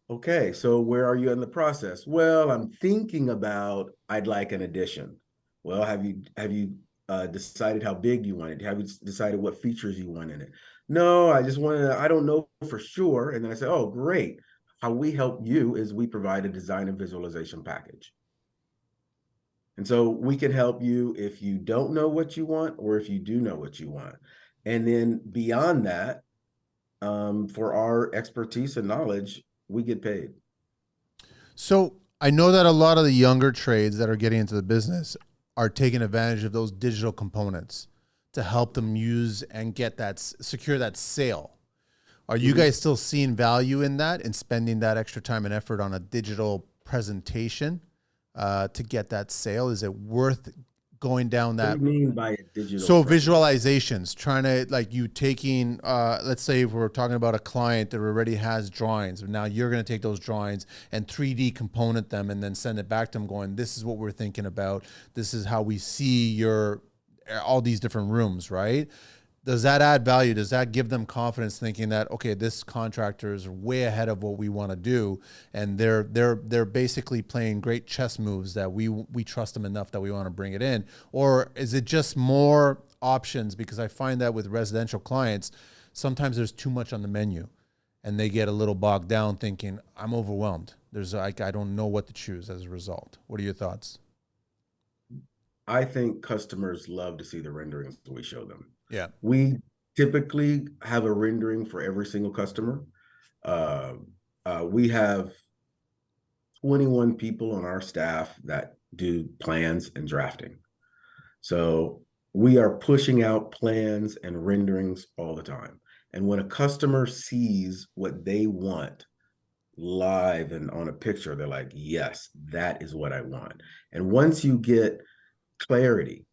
Okay, so where are you in the process? Well, I'm thinking about I'd like an addition. Well, have you decided how big you want it? Have you decided what features you want in it? No, I just want to, I don't know for sure. And then I say, oh, great. How we help you is we provide a design and visualization package. And so we can help you if you don't know what you want or if you do know what you want. And then beyond that, for our expertise and knowledge, we get paid. So I know that a lot of the younger trades that are getting into the business are taking advantage of those digital components to help them use and get that secure that sale. Are you Mhm. guys still seeing value in that and spending that extra time and effort on a digital presentation to get that sale? Is it worth going down What do that? you mean by a digital So presentation? visualizations, trying to like you taking, let's say if we're talking about a client that already has drawings, now you're going to take those drawings and 3D component them and then send it back to them going, this is what we're thinking about. This is how we see your, all these different rooms, right? Does that add value? Does that give them confidence thinking that, okay, this contractor is way ahead of what we want to do, and they're basically playing great chess moves that we trust them enough that we want to bring it in? Or is it just more options? Because I find that with residential clients, sometimes there's too much on the menu and they get a little bogged down thinking, I'm overwhelmed. There's like, I don't know what to choose as a result. What are your thoughts? I think customers love to see the renderings that we show them. Yeah. We typically have a rendering for every single customer. Uh, we have 21 people on our staff that do plans and drafting. So we are pushing out plans and renderings all the time. And when a customer sees what they want live and on a picture, they're like, yes, that is what I want. And once you get clarity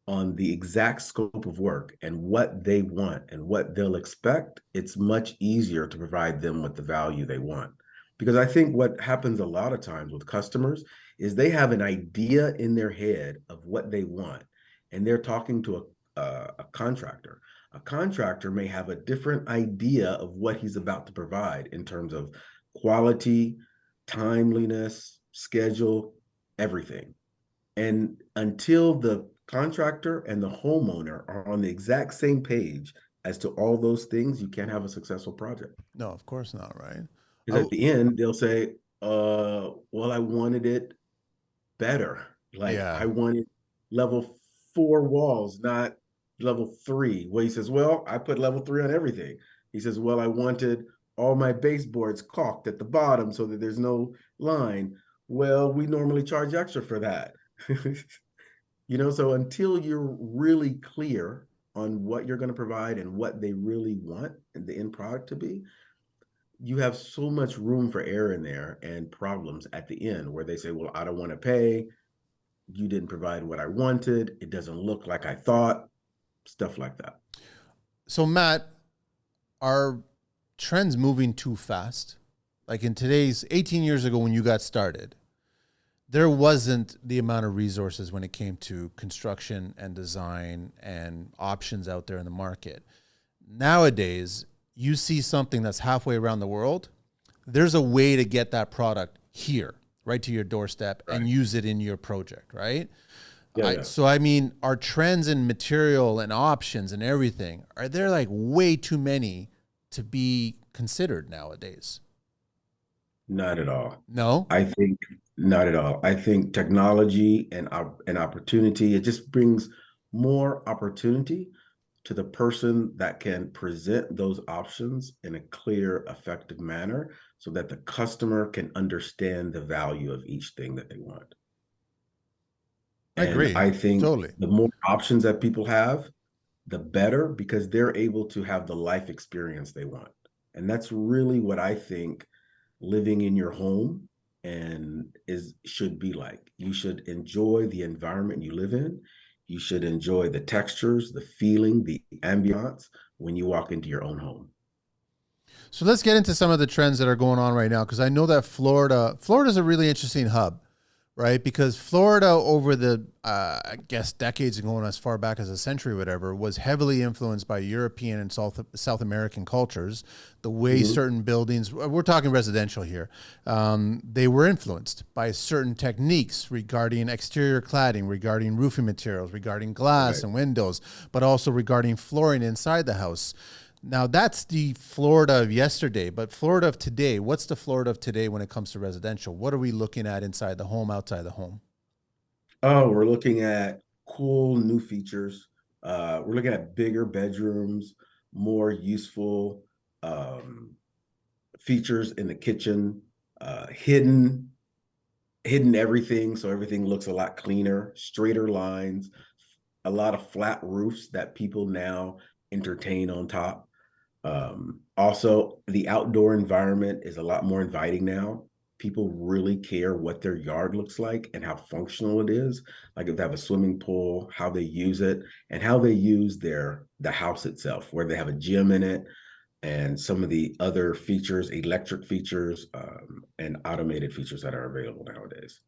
on the exact scope of work and what they want and what they'll expect, it's much easier to provide them with the value they want. Because I think what happens a lot of times with customers is they have an idea in their head of what they want, and they're talking to a contractor. A contractor may have a different idea of what he's about to provide in terms of quality, timeliness, schedule, everything. And until the contractor and the homeowner are on the exact same page as to all those things, you can't have a successful project. No, of course not, right? Because I, at the end, they'll say, well, I wanted it better. Like yeah. I wanted level 4 walls, not level 3. Well, he says, well, I put level 3 on everything. He says, well, I wanted all my baseboards caulked at the bottom so that there's no line. Well, we normally charge extra for that. So until you're really clear on what you're going to provide and what they really want and the end product to be, you have so much room for error in there and problems at the end where they say, well, I don't want to pay. You didn't provide what I wanted. It doesn't look like I thought, stuff like that. So Matt, are trends moving too fast? Like in today's 18 years ago when you got started, there wasn't the amount of resources when it came to construction and design and options out there in the market. Nowadays, you see something that's halfway around the world, there's a way to get that product here, right to your doorstep and Right. use it in your project, right? Yeah, yeah. So I mean, our trends in material and options and everything, are there like way too many to be considered nowadays? Not at all. No? I think not at all. I think technology and opportunity, it just brings more opportunity. to the person that can present those options in a clear, effective manner so that the customer can understand the value of each thing that they want. I And agree. I think Totally. the more options that people have, the better, because they're able to have the life experience they want. And that's really what I think living in your home and is should be like. You should enjoy the environment you live in. You should enjoy the textures, the feeling, the ambiance when you walk into your own home. So let's get into some of the trends that are going on right now, because I know that Florida is a really interesting hub, right? Because Florida over the I guess decades and going as far back as a century, or whatever, was heavily influenced by European and South American cultures. The way Mhm. certain buildings, we're talking residential here, they were influenced by certain techniques regarding exterior cladding, regarding roofing materials, regarding glass Right. and windows, but also regarding flooring inside the house. Now that's the Florida of yesterday, but Florida of today, what's the Florida of today when it comes to residential? What are we looking at inside the home, outside the home? Oh, we're looking at cool new features. We're looking at bigger bedrooms, more useful features in the kitchen, hidden everything, so everything looks a lot cleaner, straighter lines, a lot of flat roofs that people now entertain on top. Also, the outdoor environment is a lot more inviting now. People really care what their yard looks like and how functional it is. Like if they have a swimming pool, how they use it, and how they use the house itself, where they have a gym in it, and some of the other features, electric features, and automated features that are available nowadays.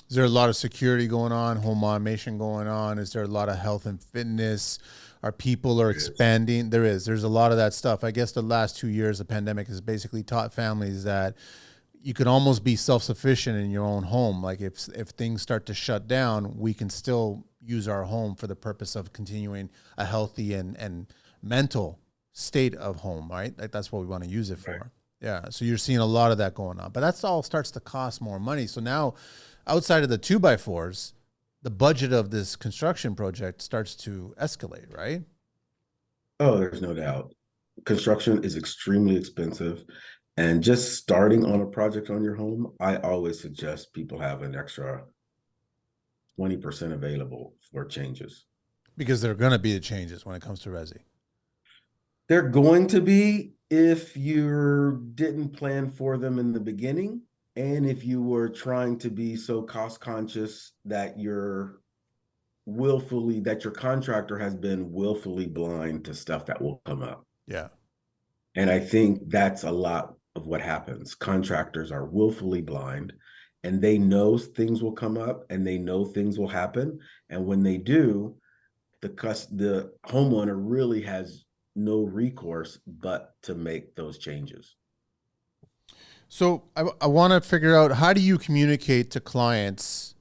Is there a lot of security going on, home automation going on? Is there a lot of health and fitness? Are people are There is. expanding? There is. There's a lot of that stuff. I guess the last 2 years, the pandemic has basically taught families that you can almost be self-sufficient in your own home. Like if things start to shut down, we can still use our home for the purpose of continuing a healthy and mental state of home, right? Like that's what we want to use it Right. for. Yeah. So you're seeing a lot of that going on, but that's all starts to cost more money. So now, outside of the 2x4s, the budget of this construction project starts to escalate, right? Oh, there's no doubt. Construction is extremely expensive. And just starting on a project on your home, I always suggest people have an extra 20% available for changes. Because there are going to be the changes when it comes to resi. They're going to be if you didn't plan for them in the beginning, and if you were trying to be so cost conscious that that your contractor has been willfully blind to stuff that will come up. Yeah. And I think that's a lot of what happens. Contractors are willfully blind and they know things will come up and they know things will happen. And when they do, the homeowner really has no recourse but to make those changes. So I want to figure out, how do you communicate to clients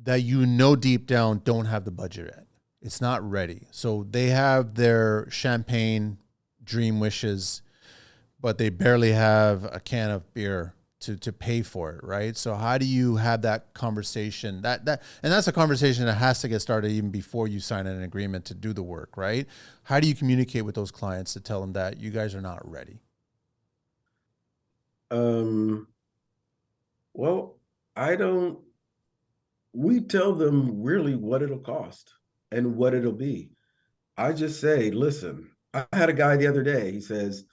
that you know deep down don't have the budget yet? It's not ready. So they have their champagne dream wishes, but they barely have a can of beer to pay for it, right? So how do you have that conversation? And that's a conversation that has to get started even before you sign an agreement to do the work, right? How do you communicate with those clients to tell them that you guys are not ready? Um, well, I don't, we tell them really what it'll cost and what it'll be. I just say, listen, I had a guy the other day, he says,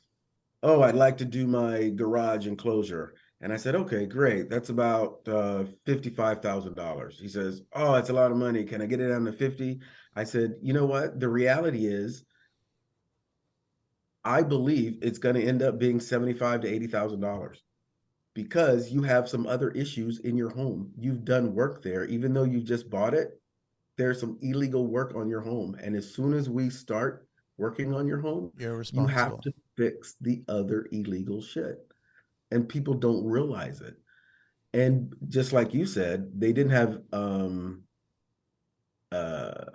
oh, I'd like to do my garage enclosure. And I said, okay, great. That's about $55,000. He says, oh, it's a lot of money. Can I get it down to 50? I said, you know what? The reality is, I believe it's going to end up being 75 to $80,000 because you have some other issues in your home. You've done work there, even though you've just bought it. There's some illegal work on your home. And as soon as we start working on your home, You're you have responsible. to fix the other illegal shit. And people don't realize it. And just like you said, they didn't have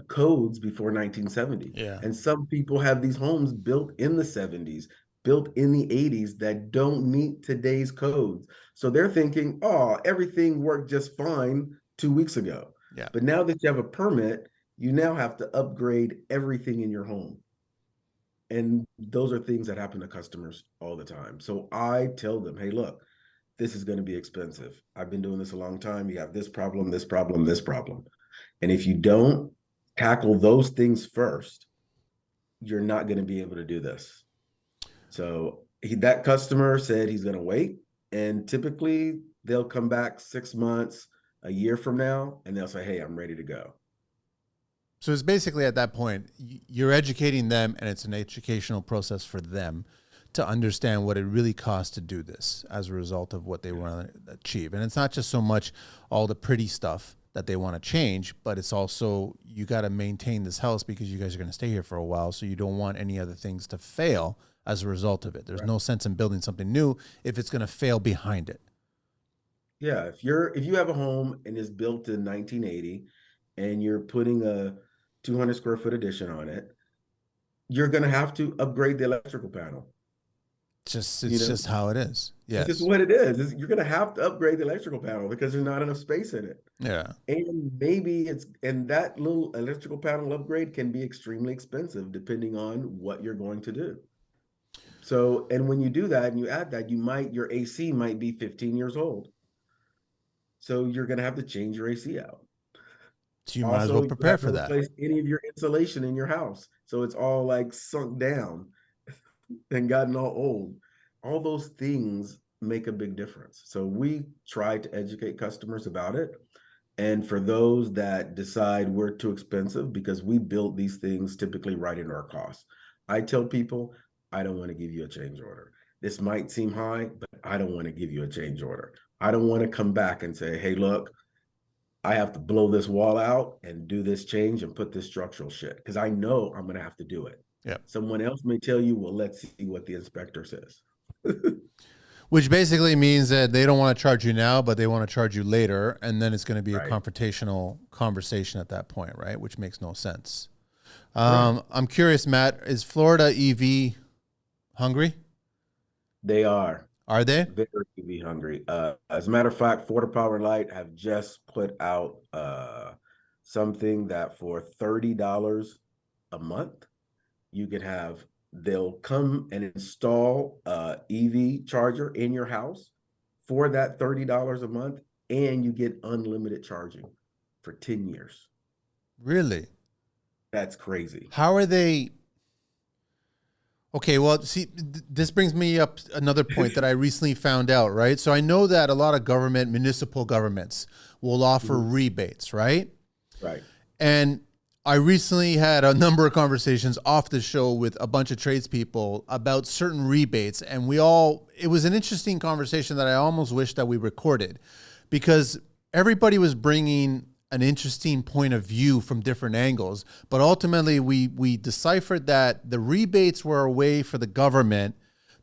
codes before 1970. Yeah. And some people have these homes built in the 70s, built in the 80s that don't meet today's codes. So they're thinking, oh, everything worked just fine 2 weeks ago. Yeah. But now that you have a permit, you now have to upgrade everything in your home. And those are things that happen to customers all the time. So I tell them, hey, look, this is going to be expensive. I've been doing this a long time. You have this problem, this problem, this problem. And if you don't tackle those things first, you're not going to be able to do this. So that customer said he's going to wait. And typically they'll come back 6 months, a year from now, and they'll say, hey, I'm ready to go. So it's basically at that point, you're educating them, and it's an educational process for them to understand what it really costs to do this as a result of what they want to achieve. And it's not just so much all the pretty stuff that they want to change, but it's also, you got to maintain this house because you guys are going to stay here for a while. So you don't want any other things to fail as a result of it. There's no sense in building something new if it's going to fail behind it. Yeah. If you have a home and it's built in 1980 and you're putting a 200 square foot addition on it, you're going to have to upgrade the electrical panel. It's just how it is. Yes. It's just what it is. You're going to have to upgrade the electrical panel because there's not enough space in it. Yeah. And and that little electrical panel upgrade can be extremely expensive depending on what you're going to do. So, and when you do that and you add that, your AC might be 15 years old. So you're going to have to change your AC out. So you might as well prepare for that. Replace any of your insulation in your house. So it's all like sunk down and gotten all old. All those things make a big difference. So we try to educate customers about it. And for those that decide we're too expensive, because we build these things typically right into our costs, I tell people, I don't want to give you a change order. This might seem high, but I don't want to give you a change order. I don't want to come back and say, hey, look, I have to blow this wall out and do this change and put this structural shit, because I know I'm going to have to do it. Yeah. Someone else may tell you, well, let's see what the inspector says. Which basically means that they don't want to charge you now, but they want to charge you later. And then it's going to be a confrontational conversation at that point, right? Which makes no sense. I'm curious, Matt, is Florida EV hungry? They are. Are they? Very EV hungry. As a matter of fact, Florida Power and Light have just put out something that for $30 a month, you can have, they'll come and install a EV charger in your house for that $30 a month, and you get unlimited charging for 10 years. Really? That's crazy. How are they? Okay, well, see, this brings me up another point that I recently found out, right? So I know that a lot of municipal governments will offer rebates, right? Right. And I recently had a number of conversations off the show with a bunch of tradespeople about certain rebates. And it was an interesting conversation that I almost wish that we recorded, because everybody was bringing an interesting point of view from different angles. But ultimately, we deciphered that the rebates were a way for the government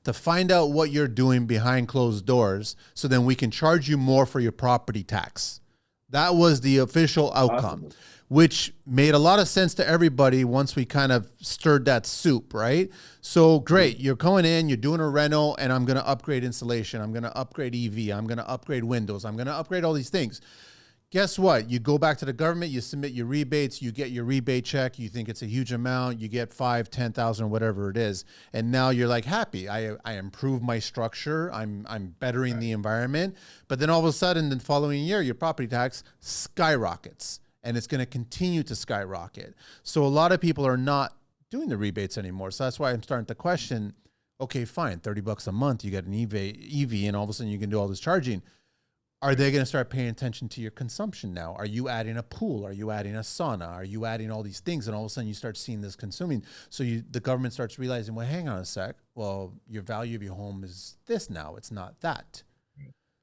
to find out what you're doing behind closed doors, so then we can charge you more for your property tax. That was the official outcome, which made a lot of sense to everybody once we kind of stirred that soup, right? So great, you're going in, you're doing a reno, and I'm going to upgrade insulation, I'm going to upgrade EV, I'm going to upgrade windows, I'm going to upgrade all these things. Guess what? You go back to the government, you submit your rebates, you get your rebate check, you think it's a huge amount, you get 5, 10,000, whatever it is, and now you're like happy. I improve my structure, I'm bettering the environment, but then all of a sudden, the following year, your property tax skyrockets, and it's going to continue to skyrocket. So a lot of people are not doing the rebates anymore. So that's why I'm starting to question. Okay, fine, $30 a month, you get an EV, and all of a sudden you can do all this charging. Are they going to start paying attention to your consumption now? Are you adding a pool? Are you adding a sauna? Are you adding all these things? And all of a sudden you start seeing this consuming. So the government starts realizing, well, hang on a sec. Well, your value of your home is this now. It's not that.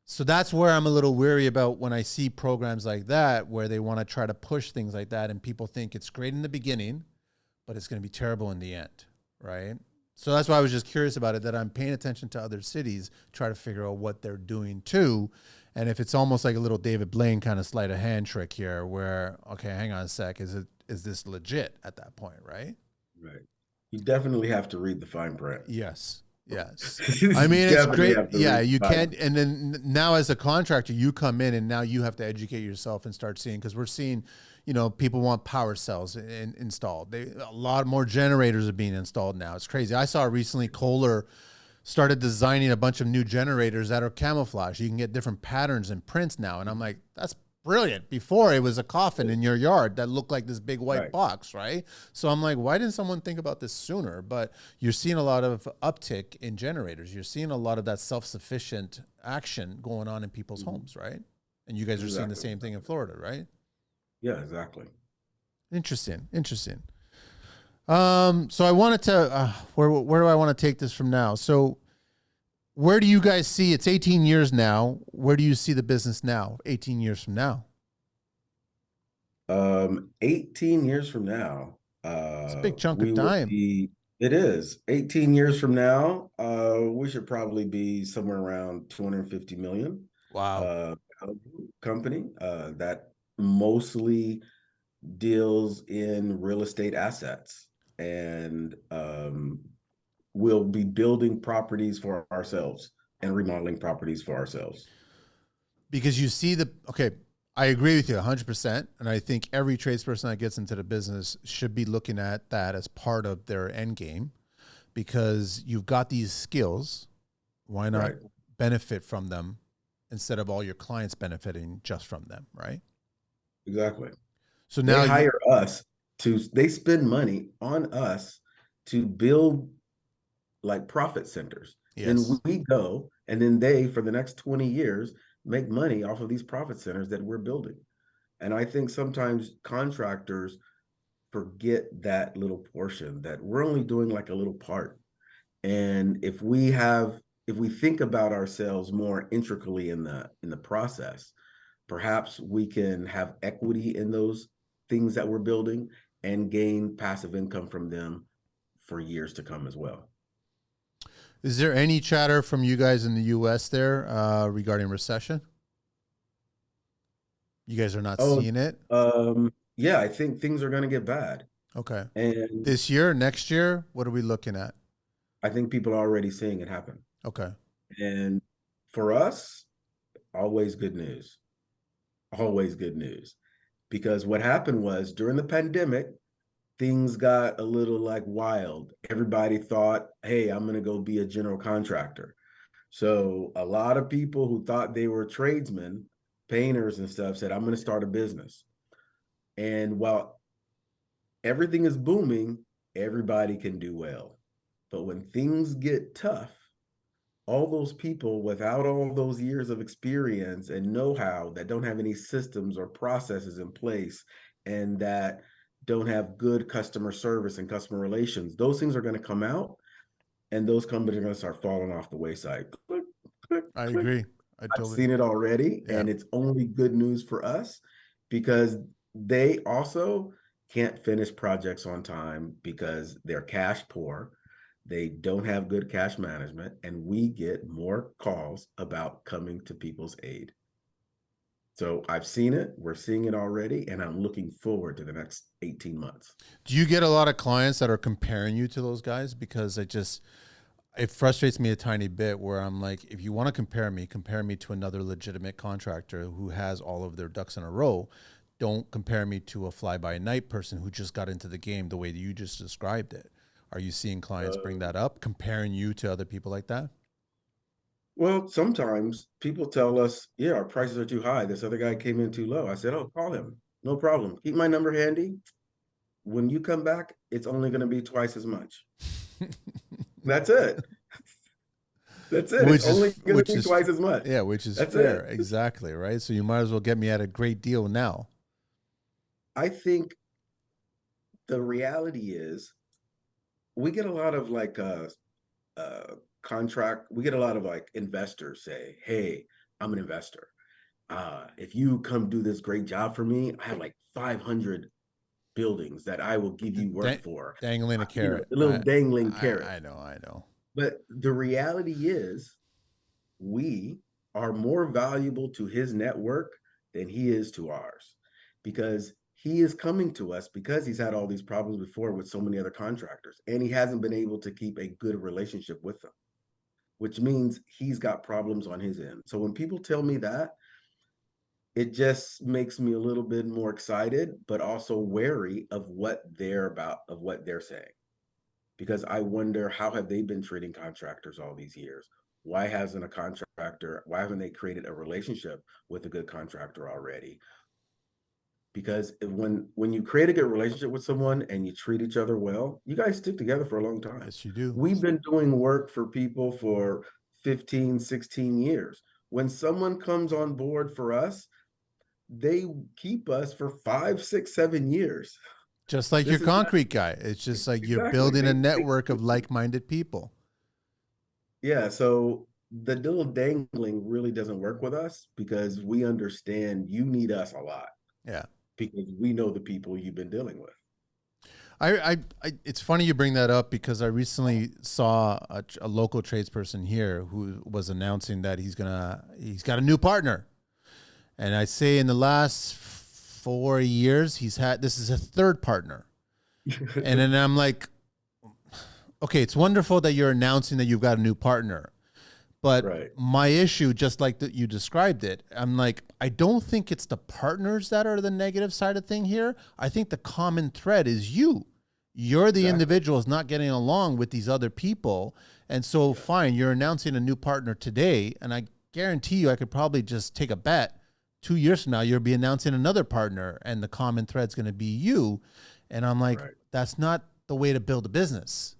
So that's where I'm a little weary about when I see programs like that, where they want to try to push things like that. And people think it's great in the beginning, but it's going to be terrible in the end. Right. So that's why I was just curious about it, that I'm paying attention to other cities, try to figure out what they're doing too. And if it's almost like a little David Blaine kind of sleight of hand trick here, where, okay, hang on a sec, is this legit at that point, right? Right. You definitely have to read the fine print. Yes. Yes. I mean, it's great. Yeah, you can't. And then now as a contractor, you come in and now you have to educate yourself and start seeing, because we're seeing, you know, people want power cells installed. A lot more generators are being installed now. It's crazy. I saw recently Kohler started designing a bunch of new generators that are camouflage. You can get different patterns and prints now. And I'm like, that's brilliant. Before it was a coffin in your yard that looked like this big white Right. box, right? So I'm like, why didn't someone think about this sooner? But you're seeing a lot of uptick in generators. You're seeing a lot of that self-sufficient action going on in people's homes, right? And you guys are seeing the Exactly. same thing in Florida, right? Yeah, exactly. Interesting. Interesting. So I wanted to, where do I want to take this from now? So where do you guys see, it's 18 years now. Where do you see the business now, 18 years from now? 18 years from now, It's a big chunk we of will time. be, it is 18 years from now, we should probably be somewhere around 250 million, Wow. uh, company, that mostly deals in real estate assets and, we'll be building properties for ourselves and remodeling properties for ourselves. Because you see okay, I agree with you 100%. And I think every tradesperson that gets into the business should be looking at that as part of their end game because you've got these skills. Why not Right. benefit from them instead of all your clients benefiting just from them, right? Exactly. So They now you, hire us they spend money on us to build like profit centers. Then yes. we go and then they, for the next 20 years, make money off of these profit centers that we're building. And I think sometimes contractors forget that little portion that we're only doing like a little part. And if we think about ourselves more intricately in the process, perhaps we can have equity in those things that we're building and gain passive income from them for years to come as well. Is there any chatter from you guys in the US there regarding recession? You guys are not Oh, seeing it? yeah, I think things are going to get bad. Okay. And This year, next year, what are we looking at? I think people are already seeing it happen. Okay. And for us, always good news. Always good news. Because what happened was during the pandemic, things got a little like wild. Everybody thought, hey, I'm going to go be a general contractor. So a lot of people who thought they were tradesmen, painters and stuff said, I'm going to start a business. And while everything is booming, everybody can do well. But when things get tough, all those people without all those years of experience and know-how that don't have any systems or processes in place and that don't have good customer service and customer relations, those things are going to come out and those companies are going to start falling off the wayside. Click, click, I click. agree. I I've totally, seen it already, yeah. and it's only good news for us because they also can't finish projects on time because they're cash poor. They don't have good cash management, and we get more calls about coming to people's aid. So I've seen it, we're seeing it already, and I'm looking forward to the next 18 months. Do you get a lot of clients that are comparing you to those guys? Because it frustrates me a tiny bit where I'm like, if you want to compare me to another legitimate contractor who has all of their ducks in a row. Don't compare me to a fly by night person who just got into the game the way that you just described it. Are you seeing clients bring Uh, that up, comparing you to other people like that? well, sometimes people tell us, yeah, our prices are too high. This other guy came in too low. I said, oh, call him. No problem. Keep my number handy. When you come back, it's only going to be twice as much. That's it. That's it. It's only going to Which be is twice as much. yeah, which is That's it. fair, exactly, right? So you might as well get me at a great deal now. I think the reality is we get a lot of like contract, we get a lot of like investors say, hey, I'm an investor. If you come do this great job for me, I have like 500 buildings that I will give you work for. Dangling a You know, carrot. a little dangling carrot. I know, I know. But the reality is we are more valuable to his network than he is to ours because he is coming to us because he's had all these problems before with so many other contractors and he hasn't been able to keep a good relationship with them, which means he's got problems on his end. So when people tell me that, it just makes me a little bit more excited, but also wary of what they're about, of what they're saying. Because I wonder, how have they been treating contractors all these years? Why haven't they created a relationship with a good contractor already? Because when you create a good relationship with someone and you treat each other well, you guys stick together for a long time. Yes, you do. We've been doing work for people for 15, 16 years. When someone comes on board for us, they keep us for 5, 6, 7 years. Just like your This is not concrete guy. It's just like you're exactly. building a They network of like-minded people. Yeah, so the little dangling really doesn't work with us because we understand you need us a lot Yeah. because we know the people you've been dealing with. It's funny you bring that up because I recently saw a local tradesperson here who was announcing that he's got a new partner, and I say in the last 4 years this is a third partner, and then I'm like, okay, it's wonderful that you're announcing that you've got a new partner, but Right. my issue, just like that you described it, I'm like, I don't think it's the partners that are the negative side of thing here. I think the common thread is you. You're the Exactly. individuals not getting along with these other people. And so, Yeah. fine, you're announcing a new partner today. And I guarantee you, I could probably just take a bet 2 years from now, you'll be announcing another partner, and the common thread's going to be you. And I'm like, Right. that's not the way to build a business.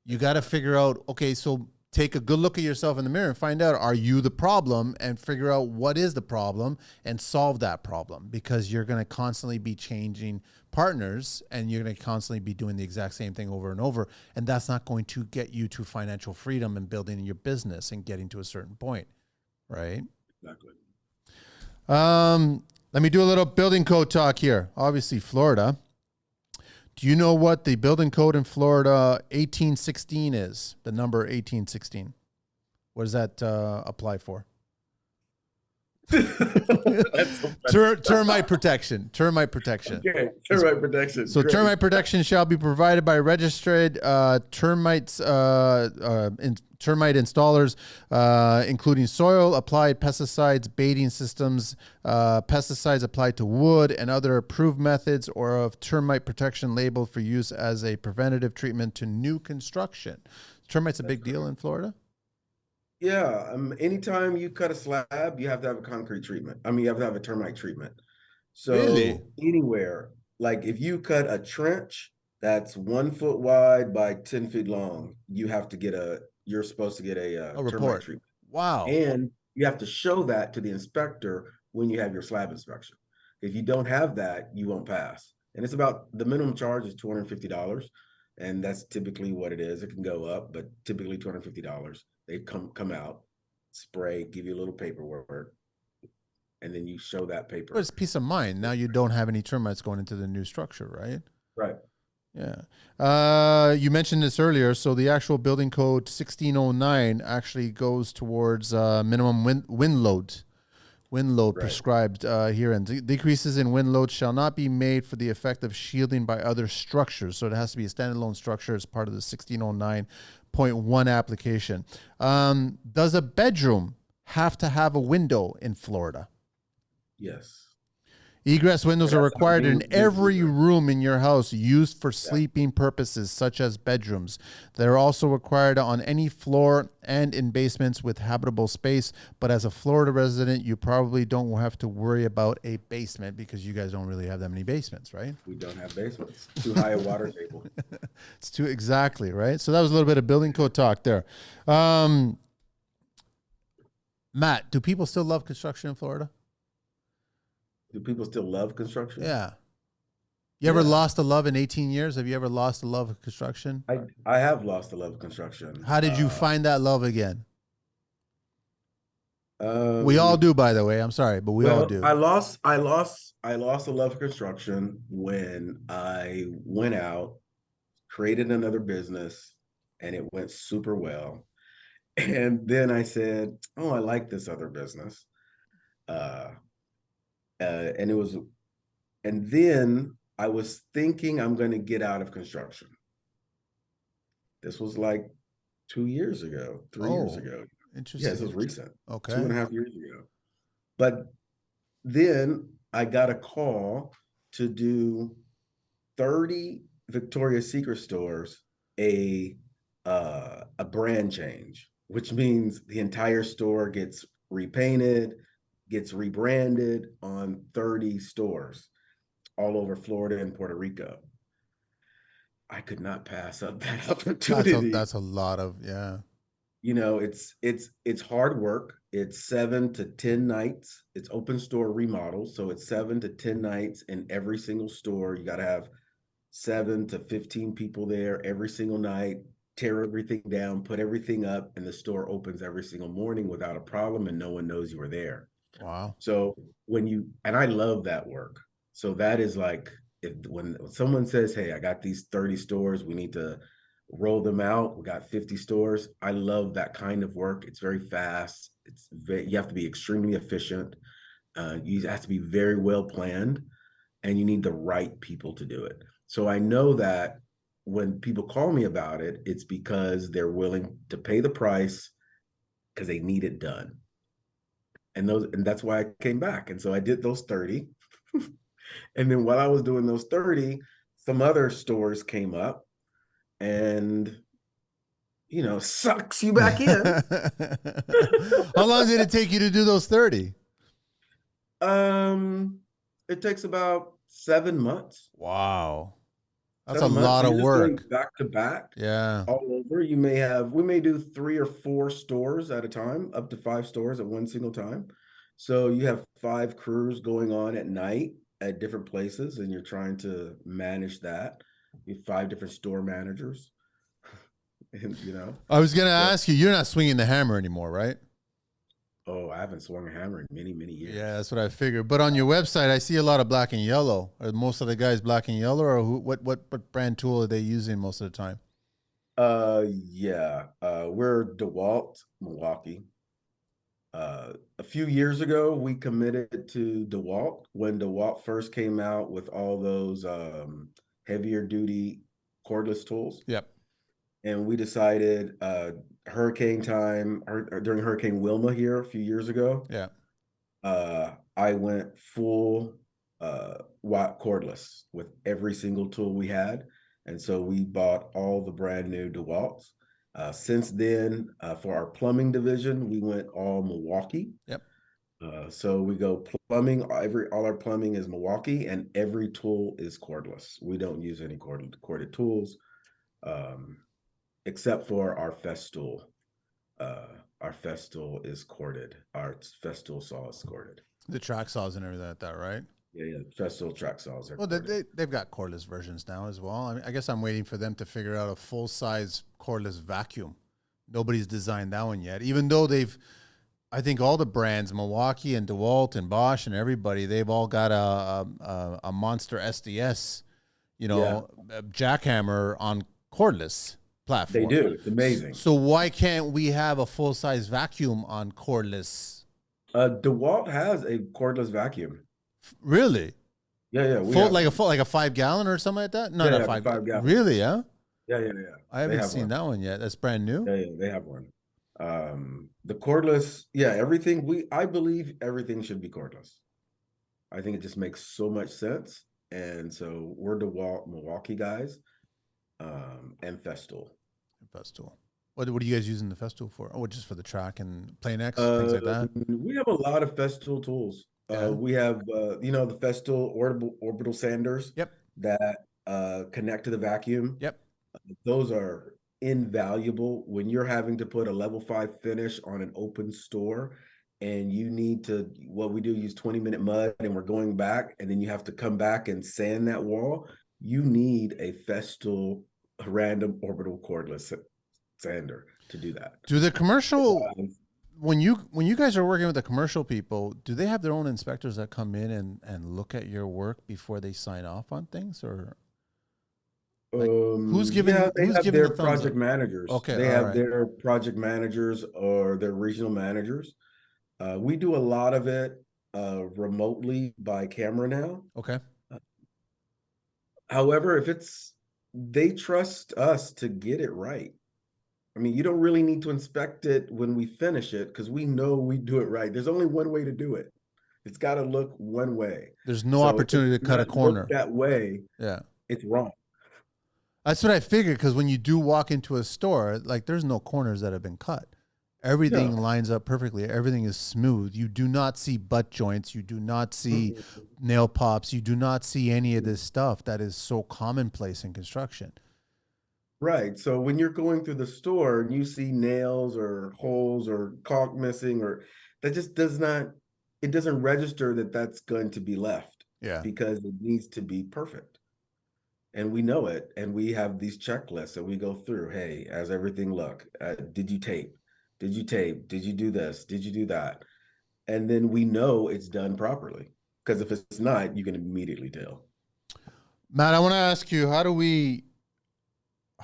You got to figure out, okay, so take a good look at yourself in the mirror and find out, are you the problem, and figure out what is the problem and solve that problem, because you're going to constantly be changing partners and you're going to constantly be doing the exact same thing over and over. And that's not going to get you to financial freedom and building your business and getting to a certain point. Right. Exactly. Let me do a little building code talk here. Obviously, Florida. Do you know what the building code in Florida 1816 is? The number 1816. What does that apply for? That's so funny. Termite protection. Termite protection. Okay, termite protection. So Great. termite protection shall be provided by registered termite installers, including soil applied pesticides, baiting systems, pesticides applied to wood, and other approved methods, or of termite protection labeled for use as a preventative treatment to new construction. Termites a big deal in Florida? Yeah, anytime you cut a slab, you have to have a concrete treatment. I mean, you have to have a termite treatment. Really? So anywhere, like if you cut a trench that's 1 foot wide by 10 feet long, you're supposed to get a A termite report. treatment. Wow. And you have to show that to the inspector when you have your slab inspection. If you don't have that, you won't pass. And the minimum charge is $250. And that's typically what it is. It can go up, but typically $250. They come out, spray, give you a little paperwork, and then you show that But paper. it's peace of mind. Now you don't have any termites going into the new structure, right? Right. Yeah. You mentioned this earlier. So the actual building code 1609 actually goes towards minimum wind load. Wind load Right. prescribed here, and decreases in wind load shall not be made for the effect of shielding by other structures. So it has to be a standalone structure as part of the 1609.1 application. Does a bedroom have to have a window in Florida? Yes. Egress windows It are has to have a required in every egress. room in your house used for Yeah. sleeping purposes, such as bedrooms. They're also required on any floor and in basements with habitable space. But as a Florida resident, you probably don't have to worry about a basement because you guys don't really have that many basements, right? We don't have basements. Too high a water table. It's too exactly, right? So that was a little bit of building code talk there. Matt, do people still love construction in Florida? Do people still love construction? Yeah. You ever Yeah. lost a love in 18 years? Have you ever lost a love of construction? I have lost the love of construction. How did you find that love again? We all Um, do, by the way. I'm sorry, but we all well, do. I lost the love of construction when I went out, created another business, and it went super well. And then I said, "Oh, I like this other business." Uh, and it was, and then I was thinking I'm going to get out of construction. This was like 2 years ago, 3 years Oh, ago. Yeah, this interesting. was recent, two Okay. and a half years ago. But then I got a call to do 30 Victoria's Secret stores a brand change, which means the entire store gets repainted, gets rebranded on 30 stores all over Florida and Puerto Rico. I could not pass up that opportunity. That's a lot of, yeah. You know, it's hard work. It's 7 to 10 nights. It's open store remodels, so it's 7 to 10 nights in every single store. You got to have 7 to 15 people there every single night, tear everything down, put everything up, and the store opens every single morning without a problem, and no one knows you were there. Wow. So and I love that work. So that is like, if when someone says, "Hey, I got these 30 stores, we need to roll them out. We got 50 stores." I love that kind of work. It's very fast. You have to be extremely efficient. You have to be very well planned, and you need the right people to do it. So I know that when people call me about it, it's because they're willing to pay the price because they need it done. And that's why I came back. And so I did those 30. And then while I was doing those 30, some other stores came up and sucks you back in. How long did it take you to do those 30? It takes about 7 months. Wow. That's a 7 months. lot So of you're just going work. back to back Yeah. all over. We may do 3 or 4 stores at a time, up to 5 stores at one single time. So you have 5 crews going on at night at different places, and you're trying to manage that. You have 5 different store managers, and I was going to so, ask you, you're not swinging the hammer anymore, right? oh, I haven't swung a hammer in many, many Yeah, years. that's what I figured. But on your website, I see a lot of black and yellow. Are most of the guys black and yellow, or what brand tool are they using most of the time? Yeah. We're DeWalt, Milwaukee. A few years ago, we committed to DeWalt when DeWalt first came out with all those heavier duty cordless tools. Yep. And we decided hurricane time, or during Hurricane Wilma here a few years ago, Yeah. I went full watt cordless with every single tool we had. And so we bought all the brand new DeWalt's. Since then, for our plumbing division, we went all Milwaukee. Yep. So we go plumbing. All our plumbing is Milwaukee, and every tool is cordless. We don't use any corded tools, um, except for our Festool. Our Festool is corded. Our Festool saw is corded. The track saws and everything like that, right? Yeah. Festool track saws are Well, corded. they've got cordless versions now as well. I mean, I guess I'm waiting for them to figure out a full size cordless vacuum. Nobody's designed that one yet, even though I think all the brands, Milwaukee and DeWalt and Bosch and everybody, they've all got a monster SDS, Yeah, a jackhammer on cordless they platform. do. It's amazing. So why can't we have a full size vacuum on cordless? DeWalt has a cordless vacuum. Really? Yeah, we have one. Like a 5 gallon or something like that? No, Yeah, not yeah, the five. 5 gallon. Really? Yeah. Yeah. I They haven't have seen one. that one yet. That's brand new. Yeah, they have one. The cordless, yeah, I believe everything should be cordless. I think it just makes so much sense. And so we're DeWalt Milwaukee guys, and Festool. Festool. What are you guys using the Festool for? Oh, just for the track and Plane X, things like that. We have a lot of Festool tools. Yeah. We have, the Festool orbital sanders Yep. that connect to the vacuum. Yep. Those are invaluable when you're having to put a level 5 finish on an open store, and you need to, what we do, use 20-minute mud, and we're going back, and then you have to come back and sand that wall. You need a Festool random orbital cordless sander to do that. Do the commercial Um, when you guys are working with the commercial people, do they have their own inspectors that come in and look at your work before they sign off on things, or who's giving yeah, they have the their thumbs project up? managers. Okay, They all have right. their project managers or their regional managers. We do a lot of it remotely by camera now. Okay. However, they trust us to get it right. I mean, you don't really need to inspect it when we finish it because we know we do it right. There's only one way to do it. It's got to look one way. There's no So if it's opportunity to cut a not looked corner. that way, Yeah. it's wrong. That's what I figured, because when you do walk into a store, like there's no corners that have been cut. Everything No. lines up perfectly. Everything is smooth. You do not see butt joints. You do not see Mm-mm. nail pops. You do not see any of this stuff that is so commonplace in construction. Right. So when you're going through the store and you see nails or holes or caulk missing, or that just does not, it doesn't register that that's going to be left Yeah. because it needs to be perfect. And we know it. And we have these checklists that we go through. Hey, how's everything look? Did you tape? Did you tape? Did you do this? Did you do that? And then we know it's done properly. Because if it's not, you can immediately tell. Matt, I want to ask you, how do we,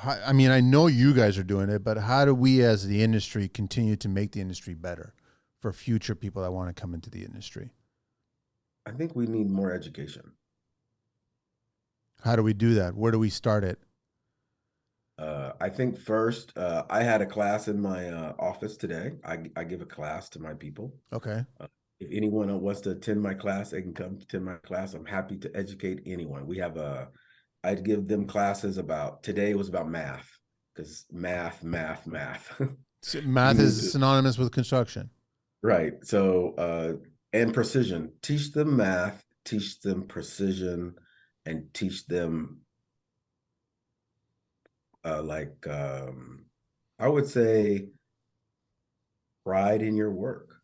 I mean, I know you guys are doing it, but how do we as the industry continue to make the industry better for future people that want to come into the industry? I think we need more education. How do we do that? Where do we start it? I think first, I had a class in my office today. I give a class to my people. Okay. Uh, if anyone wants to attend my class, they can come attend my class. I'm happy to educate anyone. I'd give them classes about, today was about math, because math. So You math need is to, synonymous with construction. right. So, and precision, teach them math, teach them precision, and teach them like I would say pride in your work.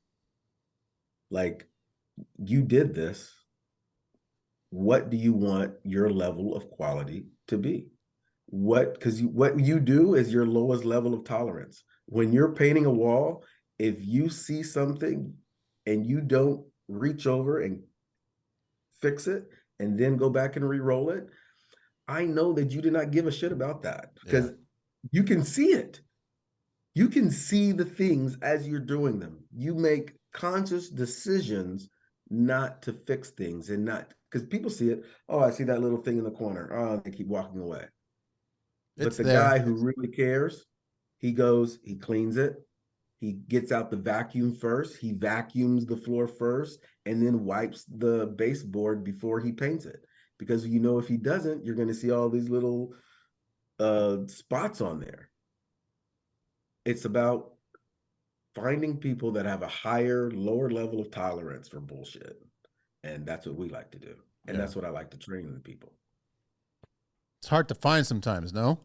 Like you did this. What do you want your level of quality to be? What you do is your lowest level of tolerance. When you're painting a wall, if you see something and you don't reach over and fix it and then go back and re-roll it, I know that you did not give a shit about that Yeah. because you can see it. You can see the things as you're doing them. You make conscious decisions not to fix things and not because people see it. Oh, I see that little thing in the corner. Oh, they keep walking away. But It's the there. guy who really cares, he goes, he cleans it, he gets out the vacuum first, he vacuums the floor first, and then wipes the baseboard before he paints it. Because you know, if he doesn't, you're going to see all these little spots on there. It's about finding people that have a higher, lower level of tolerance for bullshit. And that's what we like to do. And Yeah. that's what I like to train in people. It's hard to find sometimes, no?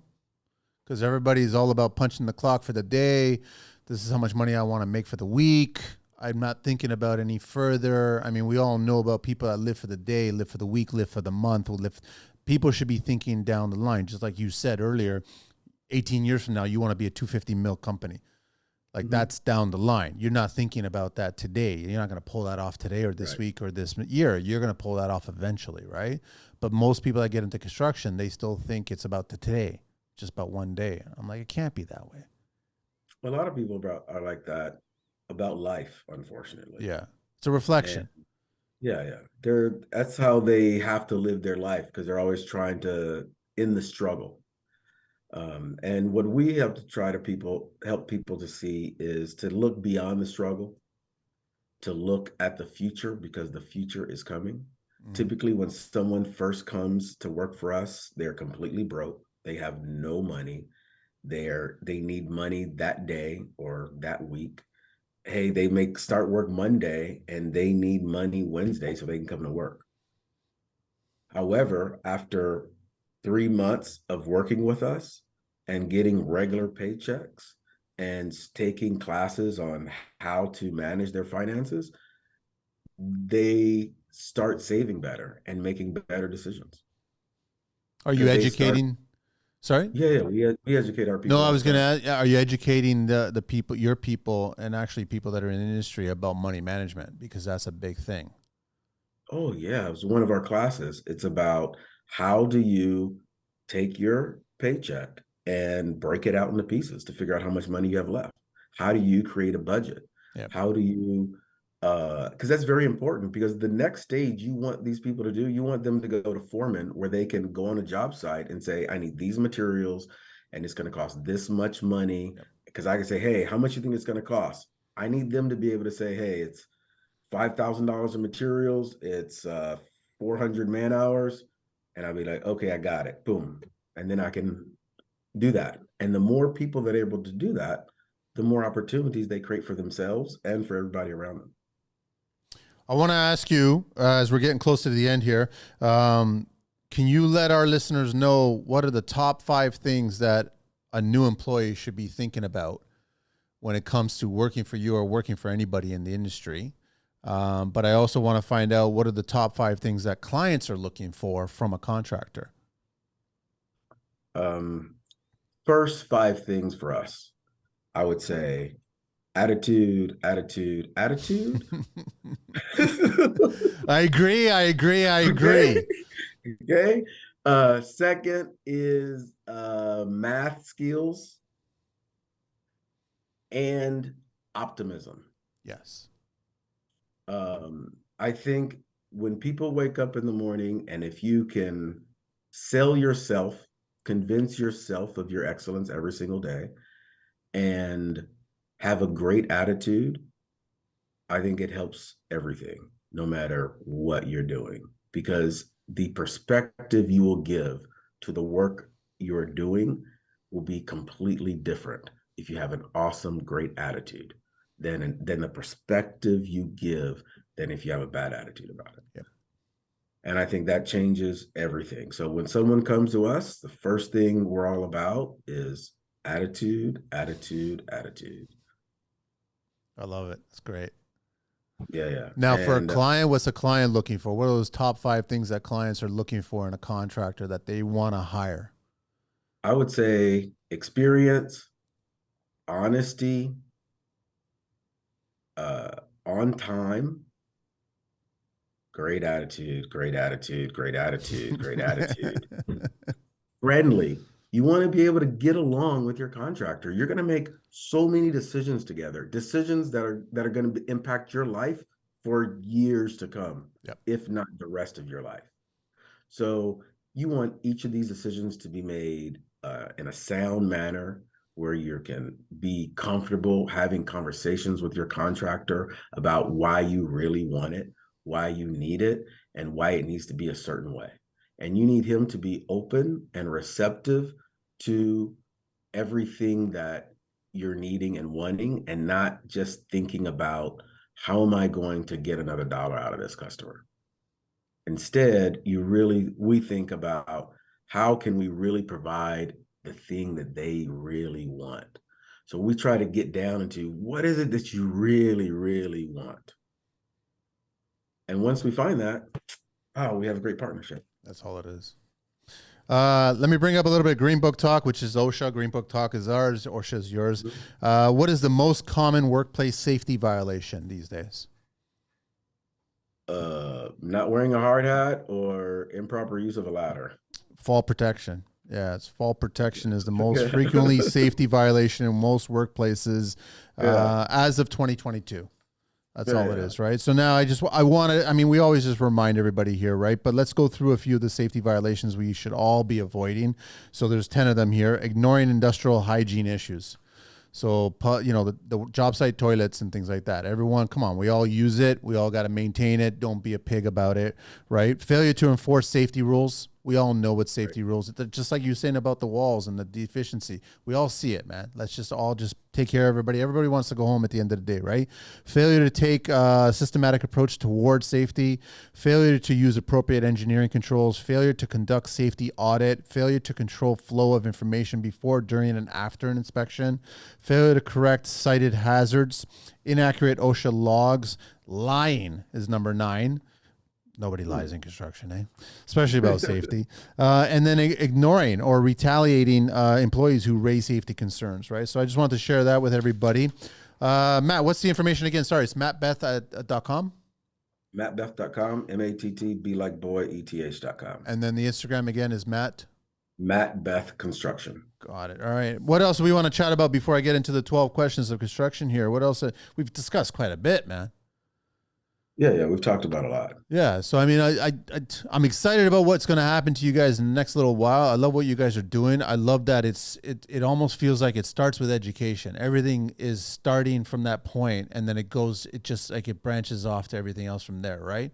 Because everybody's all about punching the clock for the day. This is how much money I want to make for the week. I'm not thinking about any further. I mean, we all know about people that live for the day, live for the week, live for the month. People should be thinking down the line, just like you said earlier. 18 years from now, you want to be a 250 mil company. Like Mhm. that's down the line. You're not thinking about that today. You're not going to pull that off today or this Right. week or this year. You're going to pull that off eventually, right? But most people that get into construction, they still think it's about the today, just about one day. I'm like, it can't be that way. A lot of people are like that about life, unfortunately. Yeah. It's a And reflection. yeah. That's how they have to live their life because they're always trying to end the struggle. And what we have to try to help people to see is to look beyond the struggle, to look at the future because the future is coming. Mm. Typically, when someone first comes to work for us, they're completely broke. They have no money. They need money that day or that week. Hey, they make start work Monday and they need money Wednesday so they can come to work. However, after 3 months of working with us and getting regular paychecks and taking classes on how to manage their finances, they start saving better and making better decisions Are you because they start. educating? Sorry? We educate our No, people I all was the going to time. ask, are you educating the people, your people, and actually people that are in the industry about money management? Because that's a big thing. Oh yeah, it was one of our classes. It's about how do you take your paycheck and break it out into pieces to figure out how much money you have left. How do you create a budget? Yeah. How do you because that's very important because the next stage you want these people to do, you want them to go to foreman where they can go on a job site and say, I need these materials and it's going to cost this much money. Yep. Because I can say, hey, how much you think it's going to cost? I need them to be able to say, hey, it's $5,000 of materials. It's 400 man hours. And I'll be like, okay, I got it. Boom. And then I can do that. And the more people that are able to do that, the more opportunities they create for themselves and for everybody around them. I want to ask you, as we're getting close to the end here, can you let our listeners know what are the top 5 things that a new employee should be thinking about when it comes to working for you or working for anybody in the industry? But I also want to find out what are the top 5 things that clients are looking for from a contractor. First 5 things for us, I would say attitude, attitude, attitude. I agree. Okay. Okay. Second is math skills and optimism. Yes. I think when people wake up in the morning, and if you can sell yourself, convince yourself of your excellence every single day, and have a great attitude, I think it helps everything, no matter what you're doing, because the perspective you will give to the work you're doing will be completely different if you have an awesome, great attitude than the perspective you give than if you have a bad attitude about it. Yep. And I think that changes everything. So when someone comes to us, the first thing we're all about is attitude, attitude, attitude. I love it. It's great. Yeah. Now, for a client, what's a client looking for? What are those top 5 things that clients are looking for in a contractor that they want to hire? I would say experience, honesty, on time, great attitude, great attitude, great attitude, great attitude. Friendly. You want to be able to get along with your contractor. You're going to make so many decisions together, decisions that are going to impact your life for years to come, yep, if not the rest of your life. So you want each of these decisions to be made in a sound manner, where you can be comfortable having conversations with your contractor about why you really want it, why you need it, and why it needs to be a certain way. And you need him to be open and receptive to everything that you're needing and wanting, and not just thinking about, how am I going to get another dollar out of this customer? Instead, we think about, how can we really provide the thing that they really want? So we try to get down into, what is it that you really, really want? And once we find that, we have a great partnership. That's all it is. Let me bring up a little bit of Green Book talk, which is OSHA. Green Book talk is ours. OSHA is yours. What is the most common workplace safety violation these days? Not wearing a hard hat or improper use of a ladder. Fall protection. Yeah, it's fall protection is the most frequently safety violation in most workplaces as of 2022. That's all it is, right? So now we always just remind everybody here, right? But let's go through a few of the safety violations we should all be avoiding. So there's 10 of them here. Ignoring industrial hygiene issues. So, the job site toilets and things like that. Everyone, come on, we all use it. We all got to maintain it. Don't be a pig about it, right? Failure to enforce safety rules. We all know what safety rules, just like you're saying about the walls and the deficiency. We all see it, man. Let's just all just take care of everybody. Everybody wants to go home at the end of the day, right? Failure to take a systematic approach towards safety, failure to use appropriate engineering controls, failure to conduct safety audit, failure to control flow of information before, during, and after an inspection, failure to correct cited hazards, inaccurate OSHA logs, lying is number 9. Nobody lies in construction, especially about safety. And then ignoring or retaliating employees who raise safety concerns, right? So I just wanted to share that with everybody. Matt, what's the information again? Sorry, it's mattbeth.com. Mattbeth.com, MATT, like boy, ETH.com. And then the Instagram again is Matt Beth Construction. Got it. All right. What else do we want to chat about before I get into the 12 questions of construction here? What else? We've discussed quite a bit, man. Yeah, we've talked about a lot. Yeah. So I mean, I'm excited about what's going to happen to you guys in the next little while. I love what you guys are doing. I love that it almost feels like it starts with education. Everything is starting from that point, and then it just like it branches off to everything else from there, right?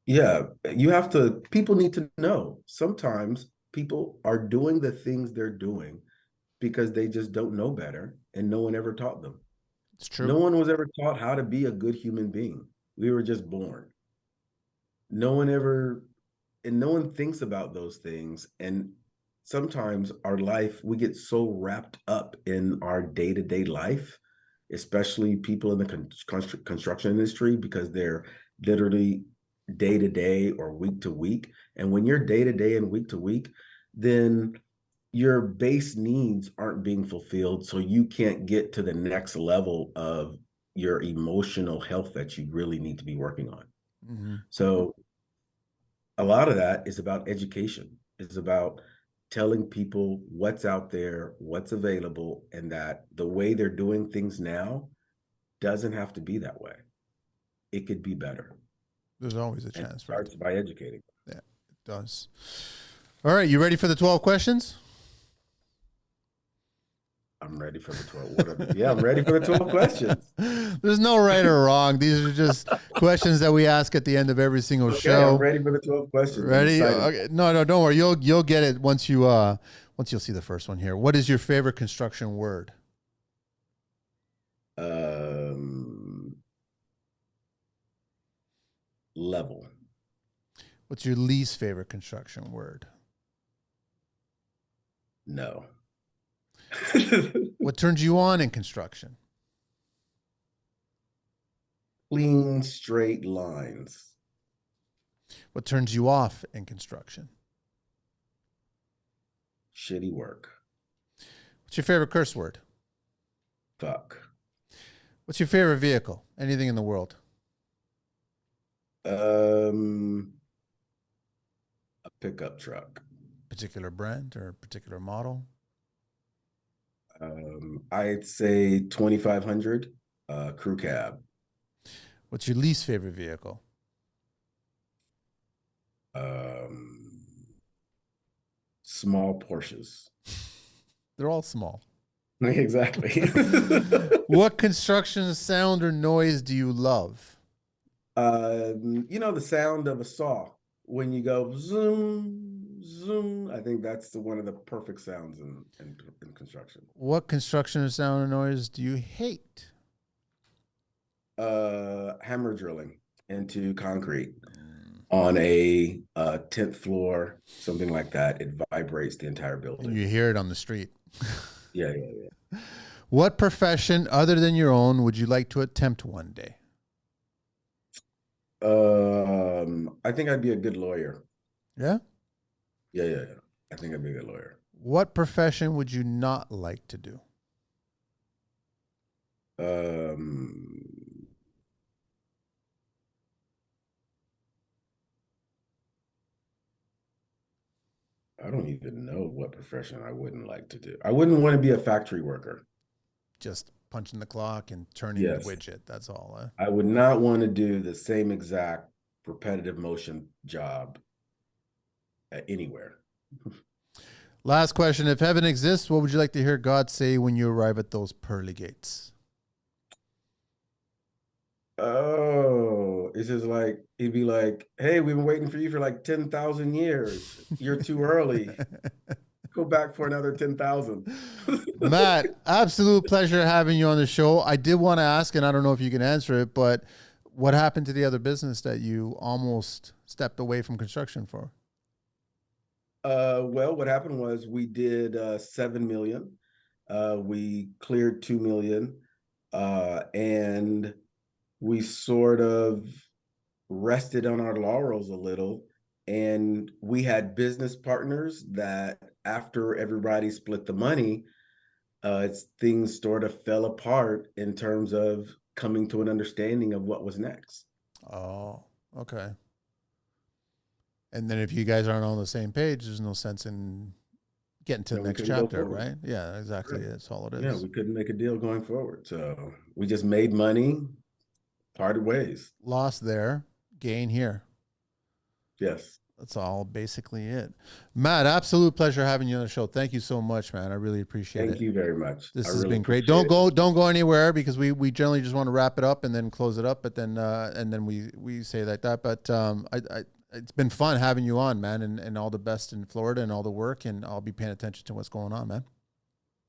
Yeah, you have to, people need to know. Sometimes people are doing the things they're doing because they just don't know better and no one ever taught them. It's true. No one was ever taught how to be a good human being. We were just born. No one ever, and no one thinks about those things. And sometimes our life, we get so wrapped up in our day-to-day life, especially people in the construction industry, because they're literally day to day or week to week. And when you're day to day and week to week, then your base needs aren't being fulfilled. So you can't get to the next level of your emotional health that you really need to be working on. Mm-hmm. So a lot of that is about education. It's about telling people what's out there, what's available, and that the way they're doing things now doesn't have to be that way. It could be better. There's always a And it chance for it. starts by educating. Yeah, it does. All right, you ready for the 12 questions? I'm ready for the 12. Yeah, I'm ready for the 12 questions. There's no right or wrong. These are just questions that we ask at the end of every single Okay, I'm show. ready for the 12 questions. I'm Ready? excited. Okay. No, don't worry. You'll get it once you'll see the first one here. What is your favorite construction word? Um, Level. What's your least favorite construction word? No. What turns you on in construction? Clean, straight lines. What turns you off in construction? Shitty work. What's your favorite curse word? Fuck. What's your favorite vehicle? Anything in the world? Um, a pickup truck. Particular brand or particular model? I'd say 2,500 crew cab. What's your least favorite vehicle? Um, Small Porsches. They're all small. Exactly. What construction sound or noise do you love? The sound of a saw when you go zoom, zoom. I think that's one of the perfect sounds in construction. What construction sound or noise do you hate? Hammer drilling into concrete on a 10th floor, something like that. It vibrates the entire And building. you hear it on the street. Yeah. What profession other than your own would you like to attempt one day? I think I'd be a good lawyer. Yeah. Yeah. I think I'd be a good lawyer. What profession would you not like to do? Um, I don't even know what profession I wouldn't like to do. I wouldn't want to be a factory worker. Just punching the clock and turning the Yes. widget. That's all. I would not want to do the same exact repetitive motion job anywhere. Last question. If heaven exists, what would you like to hear God say when you arrive at those pearly gates? Oh, it's just like, he'd be like, hey, we've been waiting for you for like 10,000 years. You're too early. Go back for another 10,000. Matt, absolute pleasure having you on the show. I did want to ask, and I don't know if you can answer it, but what happened to the other business that you almost stepped away from construction for? Well, what happened was we did 7 million. We cleared 2 million. And we sort of rested on our laurels a little. And we had business partners that after everybody split the money, things sort of fell apart in terms of coming to an understanding of what was next. Oh, okay. And then if you guys aren't on the same page, there's no sense in getting to the We next couldn't go chapter, forward. right? Yeah, exactly. Right. That's all it is. Yeah, we couldn't make a deal going forward. So we just made money. Parted ways. Lost there, gain here. Yes. That's all basically it. Matt, absolute pleasure having you on the show. Thank you so much, man. I really appreciate Thank it. you very much. This I has really been great. appreciate Don't go anywhere because we generally just want to wrap it up and then close it up, but then and then we say like that. But I it's been fun having you on, man, and all the best in Florida and all the work, and I'll be paying attention to what's going on, man.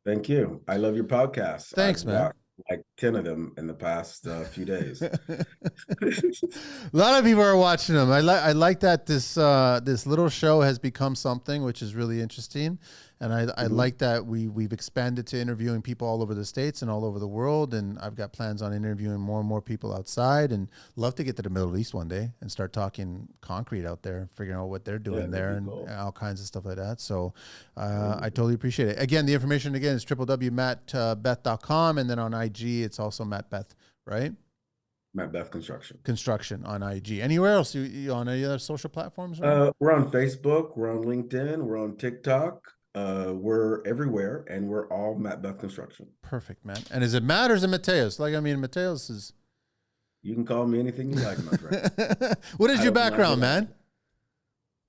Thank you. I love your podcast. Thanks, I've man. watched like 10 of them in the past few days. A lot of people are watching them. I like that this little show has become something which is really interesting, and I like that we've expanded to interviewing people all over the states and all over the world, and I've got plans on interviewing more and more people outside, and love to get to the Middle East one day and start talking concrete out there, figuring out what they're doing there, and cool. all kinds of stuff like that. So I totally appreciate it. Again, the information again is www.mattbeth.com, and then on IG it's also Matt Beth, right? Matt Beth Construction. Construction on IG. Anywhere else? You on any other social platforms? We're on Facebook, we're on LinkedIn, we're on TikTok. We're everywhere, and we're all Matt Beth Construction. Perfect, man. And is it Matt or is it Mathias? Like, I mean, Mathias is. You can call me anything you like, my friend. What is your background, man?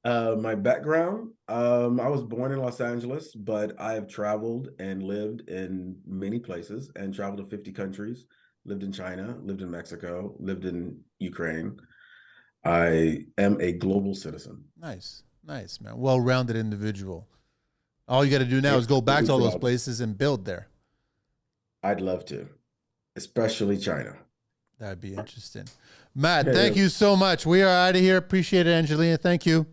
My background, I was born in Los Angeles, but I have traveled and lived in many places and traveled to 50 countries, lived in China, lived in Mexico, lived in Ukraine. I am a global citizen. Nice, nice, man. Well-rounded individual. All you got to do now is go back to all those places and build there. I'd love to, especially China. That'd be interesting. Matt, thank you so much. We are out of here. Appreciate it, Angelina. Thank you.